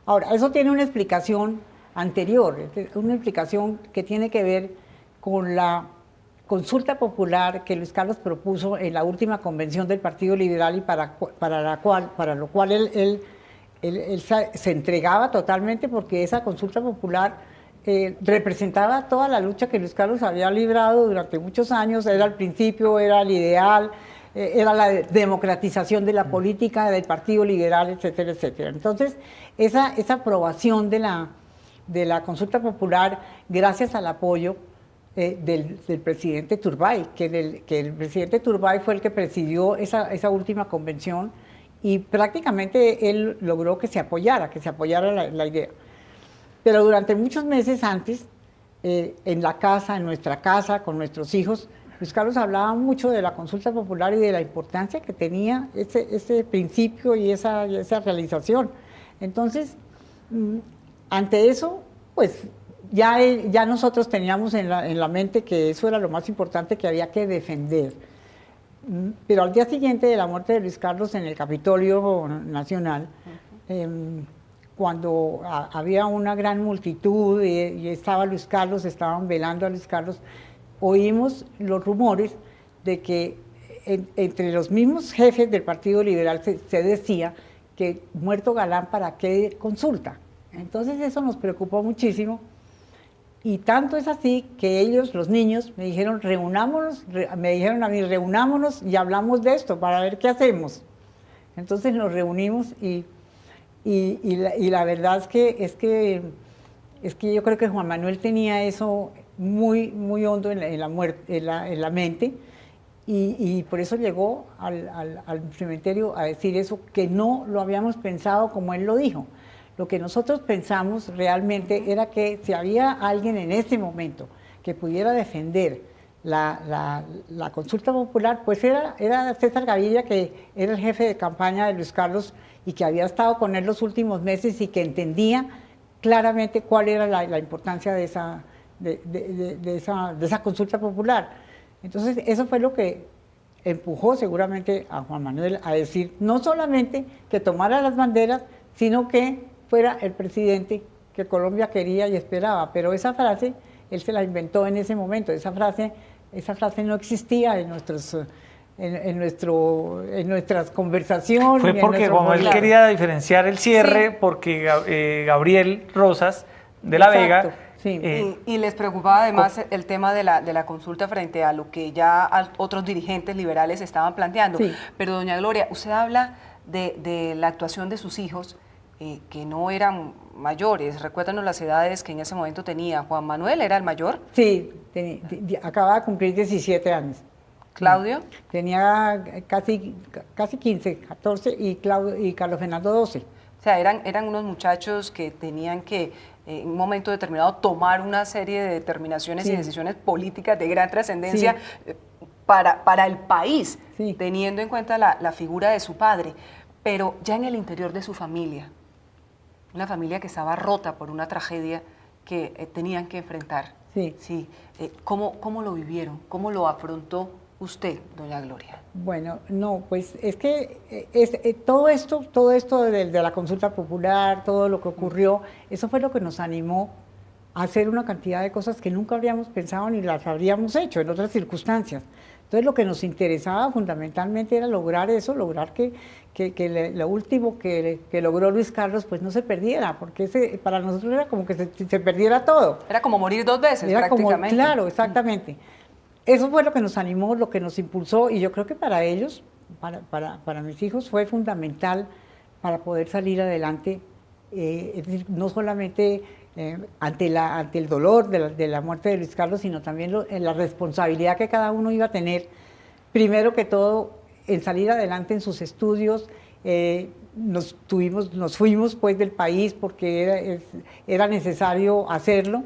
Ahora, eso tiene una explicación anterior, una explicación que tiene que ver con la consulta popular que Luis Carlos propuso en la última convención del Partido Liberal y para lo cual él se entregaba totalmente, porque esa consulta popular representaba toda la lucha que Luis Carlos había librado durante muchos años, era el principio, era el ideal, era la democratización de la política del Partido Liberal, etcétera, etcétera. Entonces, esa aprobación de la consulta popular, gracias al apoyo del presidente Turbay, que el presidente Turbay fue el que presidió esa última convención y prácticamente él logró que se apoyara la idea. Pero durante muchos meses antes, en nuestra casa, con nuestros hijos, Luis Carlos hablaba mucho de la consulta popular y de la importancia que tenía ese principio y esa realización. Entonces, ante eso, pues ya nosotros teníamos en la mente que eso era lo más importante que había que defender. Pero al día siguiente de la muerte de Luis Carlos en el Capitolio Nacional, cuando había una gran multitud y estaba Luis Carlos, estaban velando a Luis Carlos, oímos los rumores de que entre los mismos jefes del Partido Liberal se decía que muerto Galán, ¿para qué consulta? Entonces eso nos preocupó muchísimo. Y tanto es así que ellos, los niños, me dijeron, me dijeron a mí, reunámonos y hablamos de esto para ver qué hacemos. Entonces nos reunimos y la verdad es que yo creo que Juan Manuel tenía eso muy, muy hondo en la mente y por eso llegó al cementerio a decir eso, que no lo habíamos pensado como él lo dijo. Lo que nosotros pensamos realmente era que si había alguien en ese momento que pudiera defender la consulta popular, pues era César Gaviria, que era el jefe de campaña de Luis Carlos y que había estado con él los últimos meses y que entendía claramente cuál era la importancia de esa consulta popular. Entonces, eso fue lo que empujó seguramente a Juan Manuel a decir no solamente que tomara las banderas, sino que fuera el presidente que Colombia quería y esperaba, pero esa frase él se la inventó en ese momento. Esa frase no existía en nuestras conversaciones. Fue porque Juan Manuel quería diferenciar el cierre, sí, porque Gabriel Rosas de la Exacto, Vega. sí. Y les preocupaba además el tema de la consulta frente a lo que ya otros dirigentes liberales estaban planteando. Sí. Pero doña Gloria, usted habla de la actuación de sus hijos, que no eran mayores. Recuérdanos las edades que en ese momento tenía. Juan Manuel era el mayor. Sí, acababa de cumplir 17 años. Claudio. Tenía casi 15, 14 y Carlos Fernando 12. O sea, eran unos muchachos que tenían que en un momento determinado tomar una serie de determinaciones y decisiones políticas de gran trascendencia para el país, teniendo en cuenta la figura de su padre. Pero ya en el interior de su familia, una familia que estaba rota por una tragedia que tenían que enfrentar. Sí. ¿Cómo lo vivieron? ¿Cómo lo afrontó usted, doña Gloria? Bueno, no, pues es que todo esto de la consulta popular, todo lo que ocurrió, eso fue lo que nos animó a hacer una cantidad de cosas que nunca habríamos pensado ni las habríamos hecho en otras circunstancias. Entonces lo que nos interesaba fundamentalmente era lograr eso, lograr que lo último que logró Luis Carlos pues no se perdiera, porque para nosotros era como que se perdiera todo. Era como morir dos veces prácticamente. Claro, exactamente. Eso fue lo que nos animó, lo que nos impulsó, y yo creo que para ellos, para mis hijos, fue fundamental para poder salir adelante, es decir, no solamente ante el dolor de la muerte de Luis Carlos, sino también la responsabilidad que cada uno iba a tener, primero que todo, en salir adelante en sus estudios. Nos fuimos pues del país porque era necesario hacerlo.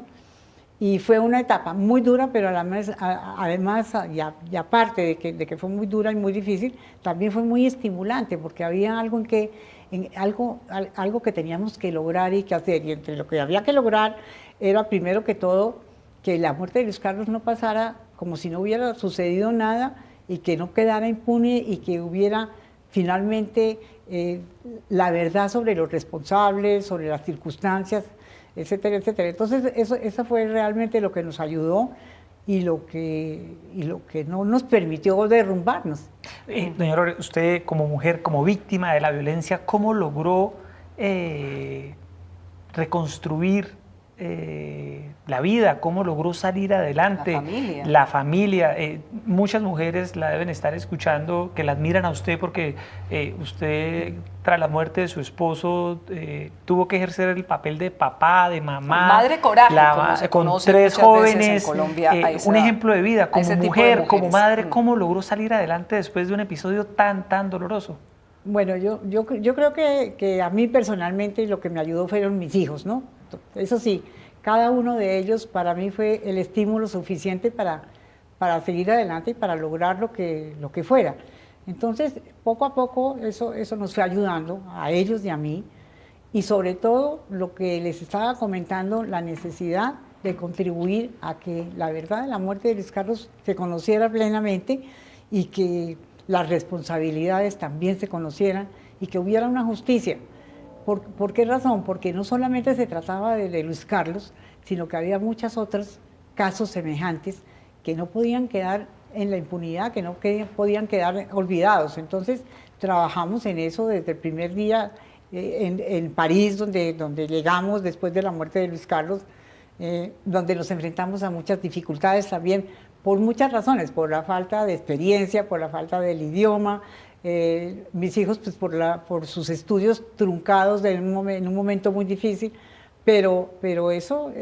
Y fue una etapa muy dura, pero además y aparte de que fue muy dura y muy difícil, también fue muy estimulante, porque había algo algo que teníamos que lograr y que hacer. Y entre lo que había que lograr era, primero que todo, que la muerte de Luis Carlos no pasara como si no hubiera sucedido nada y que no quedara impune y que hubiera finalmente la verdad sobre los responsables, sobre las circunstancias, etcétera, etcétera. Entonces, eso fue realmente lo que nos ayudó y lo que no nos permitió derrumbarnos. Doña Gloria, usted como mujer, como víctima de la violencia, ¿cómo logró reconstruir la vida? ¿Cómo logró salir adelante? La familia. Muchas mujeres la deben estar escuchando, que la admiran a usted porque usted, tras la muerte de su esposo, tuvo que ejercer el papel de papá, de mamá. Madre coraje, con 3 jóvenes. Colombia, un ejemplo de vida como mujer, como madre. ¿Cómo logró salir adelante después de un episodio tan doloroso? Bueno, yo creo que a mí personalmente lo que me ayudó fueron mis hijos, ¿no? Eso sí, cada uno de ellos para mí fue el estímulo suficiente para seguir adelante y para lograr lo que fuera. Entonces, poco a poco eso nos fue ayudando a ellos y a mí, y sobre todo lo que les estaba comentando, la necesidad de contribuir a que la verdad de la muerte de Luis Carlos se conociera plenamente y que las responsabilidades también se conocieran y que hubiera una justicia. ¿Por qué razón? Porque no solamente se trataba de Luis Carlos, sino que había muchos otros casos semejantes que no podían quedar en la impunidad, que no podían quedar olvidados. Entonces trabajamos en eso desde el primer día en París, donde llegamos después de la muerte de Luis Carlos, donde nos enfrentamos a muchas dificultades también, por muchas razones, por la falta de experiencia, por la falta del idioma. Mis hijos pues por sus estudios truncados en un momento muy difícil, pero eso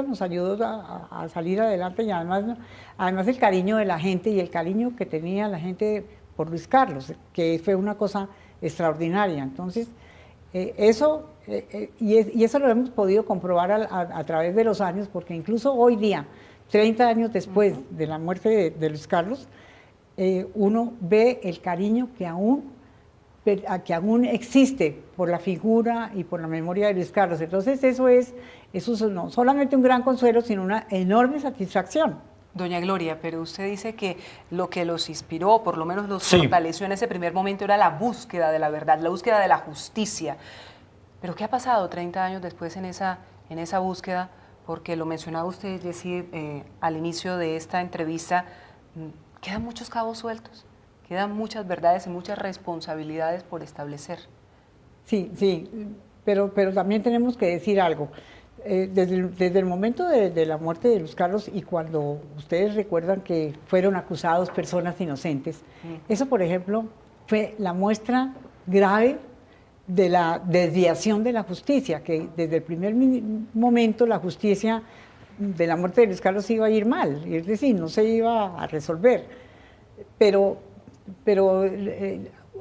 nos ayudó a salir adelante, y además el cariño de la gente y el cariño que tenía la gente por Luis Carlos, que fue una cosa extraordinaria. Entonces eso lo hemos podido comprobar a través de los años, porque incluso hoy día, 30 años después de la muerte de Luis Carlos, uno ve el cariño que aún existe por la figura y por la memoria de Luis Carlos. Entonces eso es no solamente un gran consuelo, sino una enorme satisfacción. Doña Gloria, pero usted dice que lo que los inspiró, por lo menos los fortaleció en ese primer momento, era la búsqueda de la verdad, la búsqueda de la justicia. Pero ¿qué ha pasado 30 años después en esa búsqueda? Porque lo mencionaba usted, es decir, al inicio de esta entrevista, quedan muchos cabos sueltos, quedan muchas verdades y muchas responsabilidades por establecer. Sí, pero también tenemos que decir algo. Desde el momento de la muerte de Luis Carlos y cuando ustedes recuerdan que fueron acusados personas inocentes, eso, por ejemplo, fue la muestra grave de la desviación de la justicia, que desde el primer momento la justicia de la muerte de Luis Carlos iba a ir mal, es decir, no se iba a resolver. Pero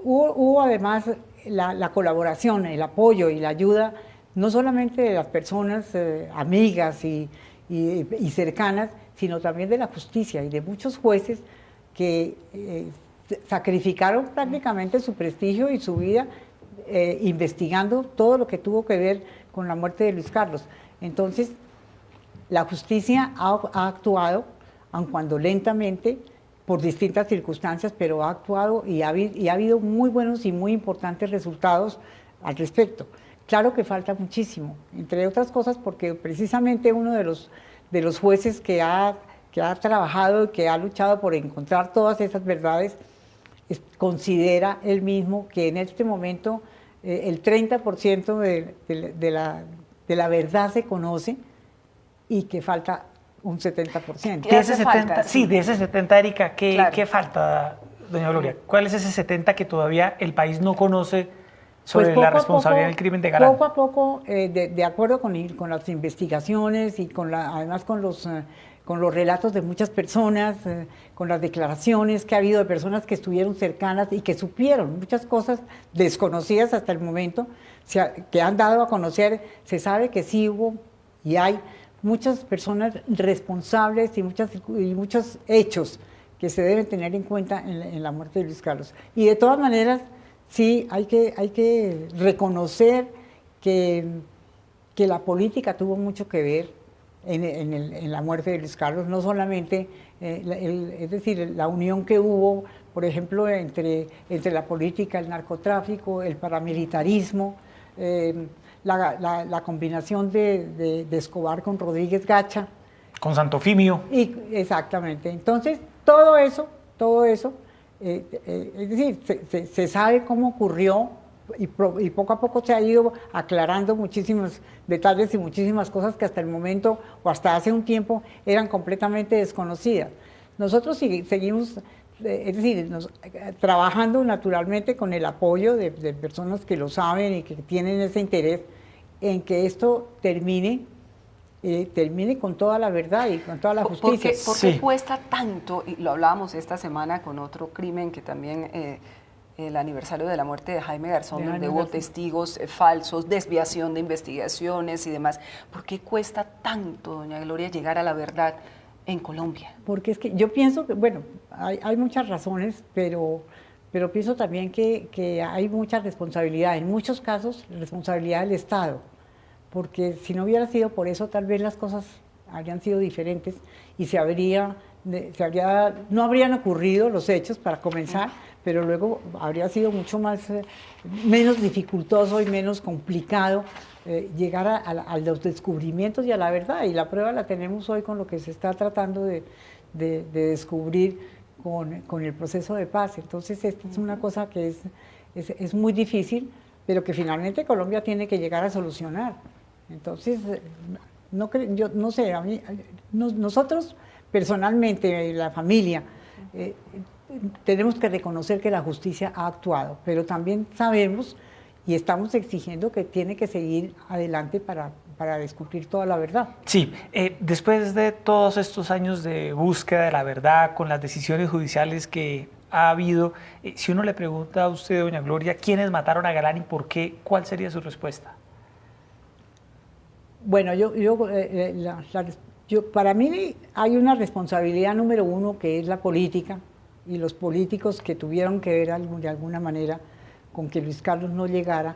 hubo además la colaboración, el apoyo y la ayuda, no solamente de las personas amigas y cercanas, sino también de la justicia y de muchos jueces que sacrificaron prácticamente su prestigio y su vida investigando todo lo que tuvo que ver con la muerte de Luis Carlos. Entonces, la justicia ha actuado, aun cuando lentamente, por distintas circunstancias, pero ha actuado y ha habido muy buenos y muy importantes resultados al respecto. Claro que falta muchísimo, entre otras cosas porque precisamente uno de los jueces que ha trabajado y que ha luchado por encontrar todas esas verdades, considera él mismo que en este momento el 30% de la verdad se conoce y que falta un 70%. De ese 70, sí, de ese 70, Erika, ¿qué falta, doña Gloria? ¿Cuál es ese 70 que todavía el país no conoce sobre la responsabilidad del crimen de Galán? Poco a poco, de acuerdo con las investigaciones y además con los relatos de muchas personas, con las declaraciones que ha habido de personas que estuvieron cercanas y que supieron muchas cosas desconocidas hasta el momento, que han dado a conocer, se sabe que sí hubo y hay muchas personas responsables y muchos hechos que se deben tener en cuenta en la muerte de Luis Carlos. Y de todas maneras, sí, hay que reconocer que la política tuvo mucho que ver en la muerte de Luis Carlos, no solamente, es decir, la unión que hubo, por ejemplo, entre la política, el narcotráfico, el paramilitarismo, la combinación de Escobar con Rodríguez Gacha. Con Santofimio. Exactamente. Entonces, todo eso, es decir, se sabe cómo ocurrió y poco a poco se ha ido aclarando muchísimos detalles y muchísimas cosas que hasta el momento o hasta hace un tiempo eran completamente desconocidas. Nosotros seguimos, es decir, trabajando naturalmente con el apoyo de personas que lo saben y que tienen ese interés en que esto termine con toda la verdad y con toda la justicia. ¿Por qué cuesta tanto? Y lo hablábamos esta semana con otro crimen que también, el aniversario de la muerte de Jaime Garzón, donde hubo testigos falsos, desviación de investigaciones y demás. ¿Por qué cuesta tanto, doña Gloria, llegar a la verdad en Colombia? Porque es que yo pienso que, bueno, hay muchas razones, pero pienso también que hay mucha responsabilidad, en muchos casos responsabilidad del Estado, porque si no hubiera sido por eso, tal vez las cosas habrían sido diferentes y no habrían ocurrido los hechos para comenzar, pero luego habría sido mucho menos dificultoso y menos complicado llegar a los descubrimientos y a la verdad, y la prueba la tenemos hoy con lo que se está tratando de descubrir con el proceso de paz. Entonces, esta es una cosa que es muy difícil, pero que finalmente Colombia tiene que llegar a solucionar. Entonces, yo no sé, nosotros personalmente, la familia, tenemos que reconocer que la justicia ha actuado, pero también sabemos y estamos exigiendo que tiene que seguir adelante para descubrir toda la verdad. Sí, después de todos estos años de búsqueda de la verdad, con las decisiones judiciales que ha habido, si uno le pregunta a usted, doña Gloria, ¿quiénes mataron a Galán y por qué? ¿Cuál sería su respuesta? Bueno, para mí hay una responsabilidad número uno que es la política y los políticos que tuvieron que ver de alguna manera con que Luis Carlos no llegara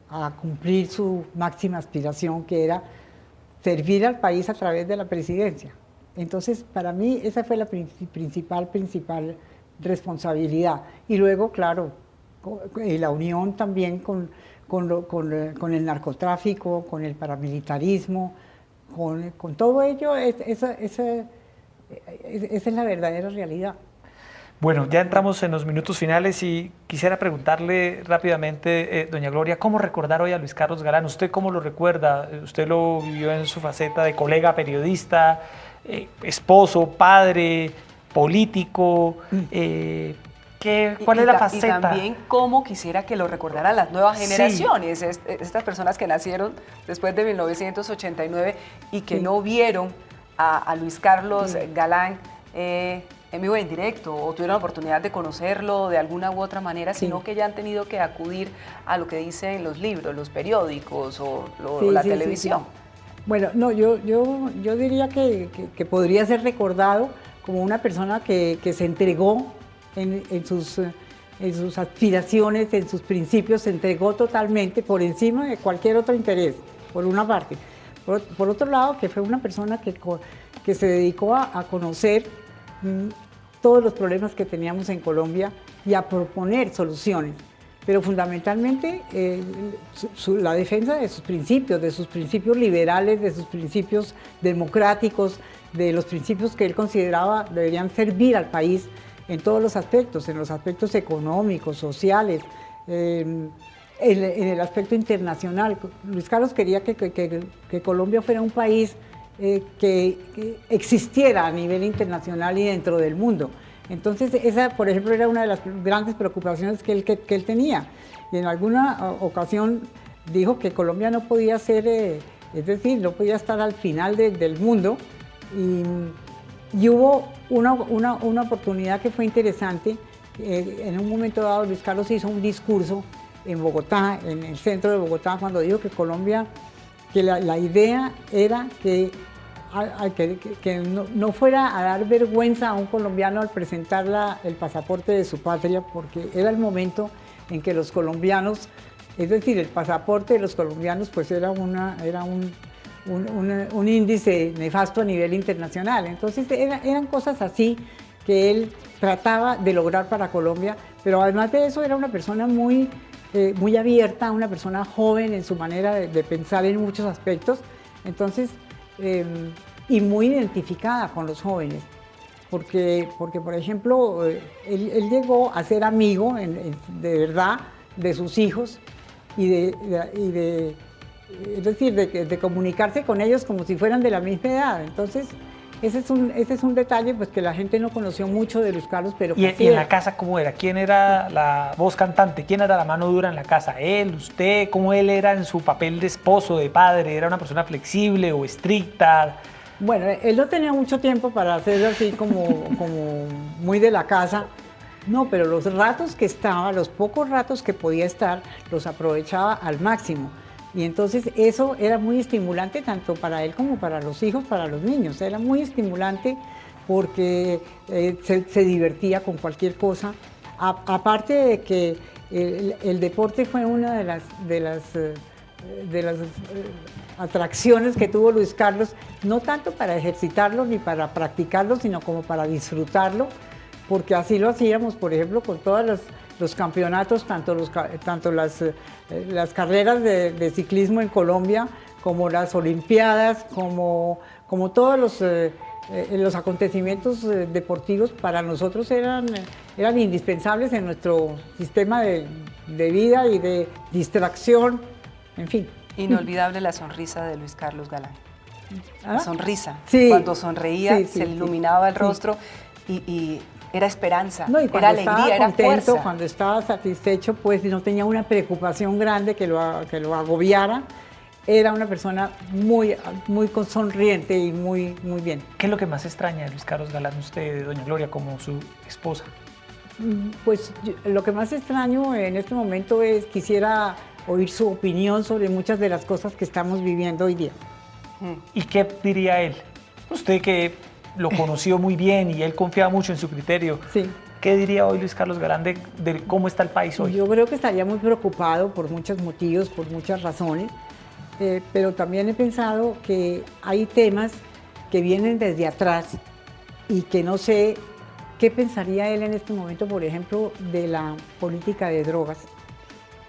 a cumplir su máxima aspiración, que era servir al país a través de la presidencia. Entonces, para mí esa fue la principal responsabilidad. Y luego, claro, la unión también con el narcotráfico, con el paramilitarismo, con todo ello, esa es la verdadera realidad. Bueno, ya entramos en los minutos finales y quisiera preguntarle rápidamente, doña Gloria, ¿cómo recordar hoy a Luis Carlos Galán? ¿Usted cómo lo recuerda? Usted lo vivió en su faceta de colega periodista, esposo, padre, político. ¿Cuál es la faceta? Y también cómo quisiera que lo recordaran las nuevas generaciones, sí. Estas personas que nacieron después de 1989 y que sí. No vieron a Luis Carlos Galán en vivo en directo o tuvieron la oportunidad de conocerlo de alguna u otra manera, sino sí. Que ya han tenido que acudir a lo que dicen los libros, los periódicos o la televisión. Sí. Bueno, no, yo diría que podría ser recordado como una persona que se entregó en sus aspiraciones, en sus principios, se entregó totalmente por encima de cualquier otro interés, por una parte. Por otro lado, que fue una persona que se dedicó a conocer todos los problemas que teníamos en Colombia y a proponer soluciones, pero fundamentalmente la defensa de sus principios liberales, de sus principios democráticos, de los principios que él consideraba deberían servir al país en todos los aspectos, en los aspectos económicos, sociales, en el aspecto internacional. Luis Carlos quería que Colombia fuera un país que existiera a nivel internacional y dentro del mundo. Entonces esa, por ejemplo, era una de las grandes preocupaciones que él tenía. Y en alguna ocasión dijo que Colombia no podía ser, es decir, no podía estar al final del mundo. Y hubo una oportunidad que fue interesante. En un momento dado, Luis Carlos hizo un discurso en Bogotá, en el centro de Bogotá, cuando dijo que Colombia, que la idea era que no fuera a dar vergüenza a un colombiano al presentar el pasaporte de su patria, porque era el momento en que los colombianos, es decir, el pasaporte de los colombianos pues era un índice nefasto a nivel internacional. Entonces eran cosas así que él trataba de lograr para Colombia, pero además de eso era una persona muy abierta, una persona joven en su manera de pensar en muchos aspectos, entonces, y muy identificada con los jóvenes, porque por ejemplo, él llegó a ser amigo de verdad de sus hijos es decir, de comunicarse con ellos como si fueran de la misma edad. Entonces, ese es un detalle pues, que la gente no conoció mucho de Luis Carlos, pero ¿Y en la casa cómo era? ¿Quién era la voz cantante? ¿Quién era la mano dura en la casa? ¿Él, usted? ¿Cómo él era en su papel de esposo, de padre? ¿Era una persona flexible o estricta? Bueno, él no tenía mucho tiempo para hacer así como muy de la casa. No, pero los ratos que estaba, los pocos ratos que podía estar, los aprovechaba al máximo. Y entonces eso era muy estimulante tanto para él como para los hijos, para los niños. Era muy estimulante porque se divertía con cualquier cosa. Aparte de que el deporte fue una de las atracciones que tuvo Luis Carlos, no tanto para ejercitarlo ni para practicarlo, sino como para disfrutarlo, porque así lo hacíamos, por ejemplo, con todos los campeonatos, tanto las carreras de ciclismo en Colombia, como las Olimpiadas, como todos los acontecimientos deportivos, para nosotros eran indispensables en nuestro sistema de vida y de distracción, en fin. Inolvidable la sonrisa de Luis Carlos Galán. ¿Ah? La sonrisa, sí. Cuando sonreía, sí, se le iluminaba el rostro y era esperanza, no, y era alegría, era contento, fuerza. Cuando estaba satisfecho, pues no tenía una preocupación grande que lo agobiara. Era una persona muy sonriente y muy bien. ¿Qué es lo que más extraña de Luis Carlos Galán usted, doña Gloria, como su esposa? Pues lo que más extraño en este momento quisiera oír su opinión sobre muchas de las cosas que estamos viviendo hoy día. ¿Y qué diría él? Usted que lo conoció muy bien y él confiaba mucho en su criterio. Sí. ¿Qué diría hoy Luis Carlos Galán de cómo está el país hoy? Yo creo que estaría muy preocupado por muchos motivos, por muchas razones, pero también he pensado que hay temas que vienen desde atrás y que no sé qué pensaría él en este momento, por ejemplo, de la política de drogas,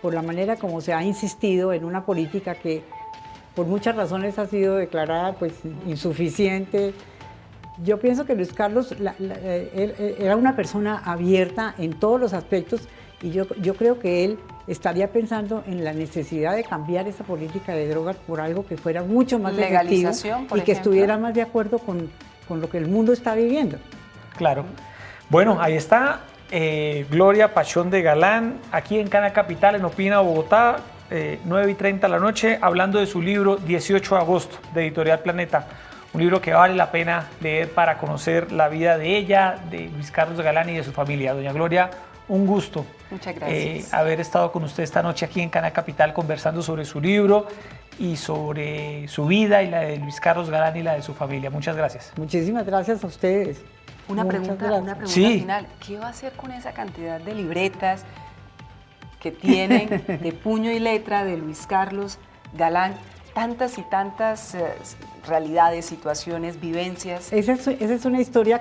por la manera como se ha insistido en una política que por muchas razones ha sido declarada pues, insuficiente, Yo pienso que Luis Carlos él era una persona abierta en todos los aspectos y yo creo que él estaría pensando en la necesidad de cambiar esa política de drogas por algo que fuera mucho más efectivo y que estuviera más de acuerdo con lo que el mundo está viviendo. Claro. Bueno, ahí está Gloria Pachón de Galán, aquí en Canal Capital, en Opina Bogotá, 9:30 de la noche, hablando de su libro 18 de agosto, de Editorial Planeta. Un libro que vale la pena leer para conocer la vida de ella, de Luis Carlos de Galán y de su familia. Doña Gloria, un gusto. Muchas gracias. Haber estado con usted esta noche aquí en Canal Capital conversando sobre su libro y sobre su vida y la de Luis Carlos Galán y la de su familia. Muchas gracias. Muchísimas gracias a ustedes. Una pregunta Sí. final. ¿Qué va a hacer con esa cantidad de libretas que tienen de puño y letra de Luis Carlos Galán? Tantas y tantas realidades, situaciones, vivencias. Esa es una historia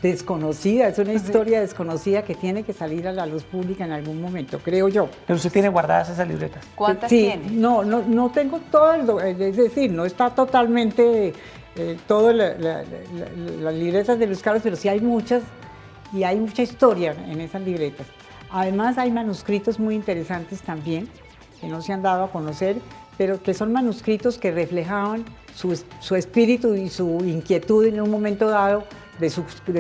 desconocida, es una historia desconocida que tiene que salir a la luz pública en algún momento, creo yo. Pero usted tiene guardadas esas libretas. ¿Cuántas Sí, tiene? no tengo todo, es decir, no está totalmente todas las libretas de Luis Carlos, pero sí hay muchas y hay mucha historia en esas libretas. Además hay manuscritos muy interesantes también que no se han dado a conocer, pero que son manuscritos que reflejaban su espíritu y su inquietud en un momento dado de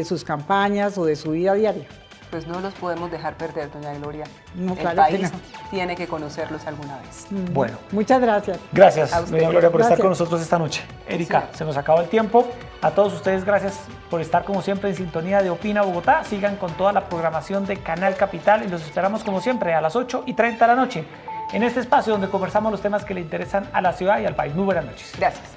sus campañas o de su vida diaria. Pues no los podemos dejar perder, doña Gloria. No, El claro que país no. tiene que conocerlos alguna vez. Bueno. Muchas gracias. Gracias, A usted. doña Gloria, por estar Gracias. con nosotros esta noche. Erika, Sí. se nos acabó el tiempo. A todos ustedes, gracias por estar como siempre en sintonía de Opina Bogotá. Sigan con toda la programación de Canal Capital y los esperamos como siempre a las 8:30 de la noche en este espacio donde conversamos los temas que le interesan a la ciudad y al país. Muy buenas noches. Gracias.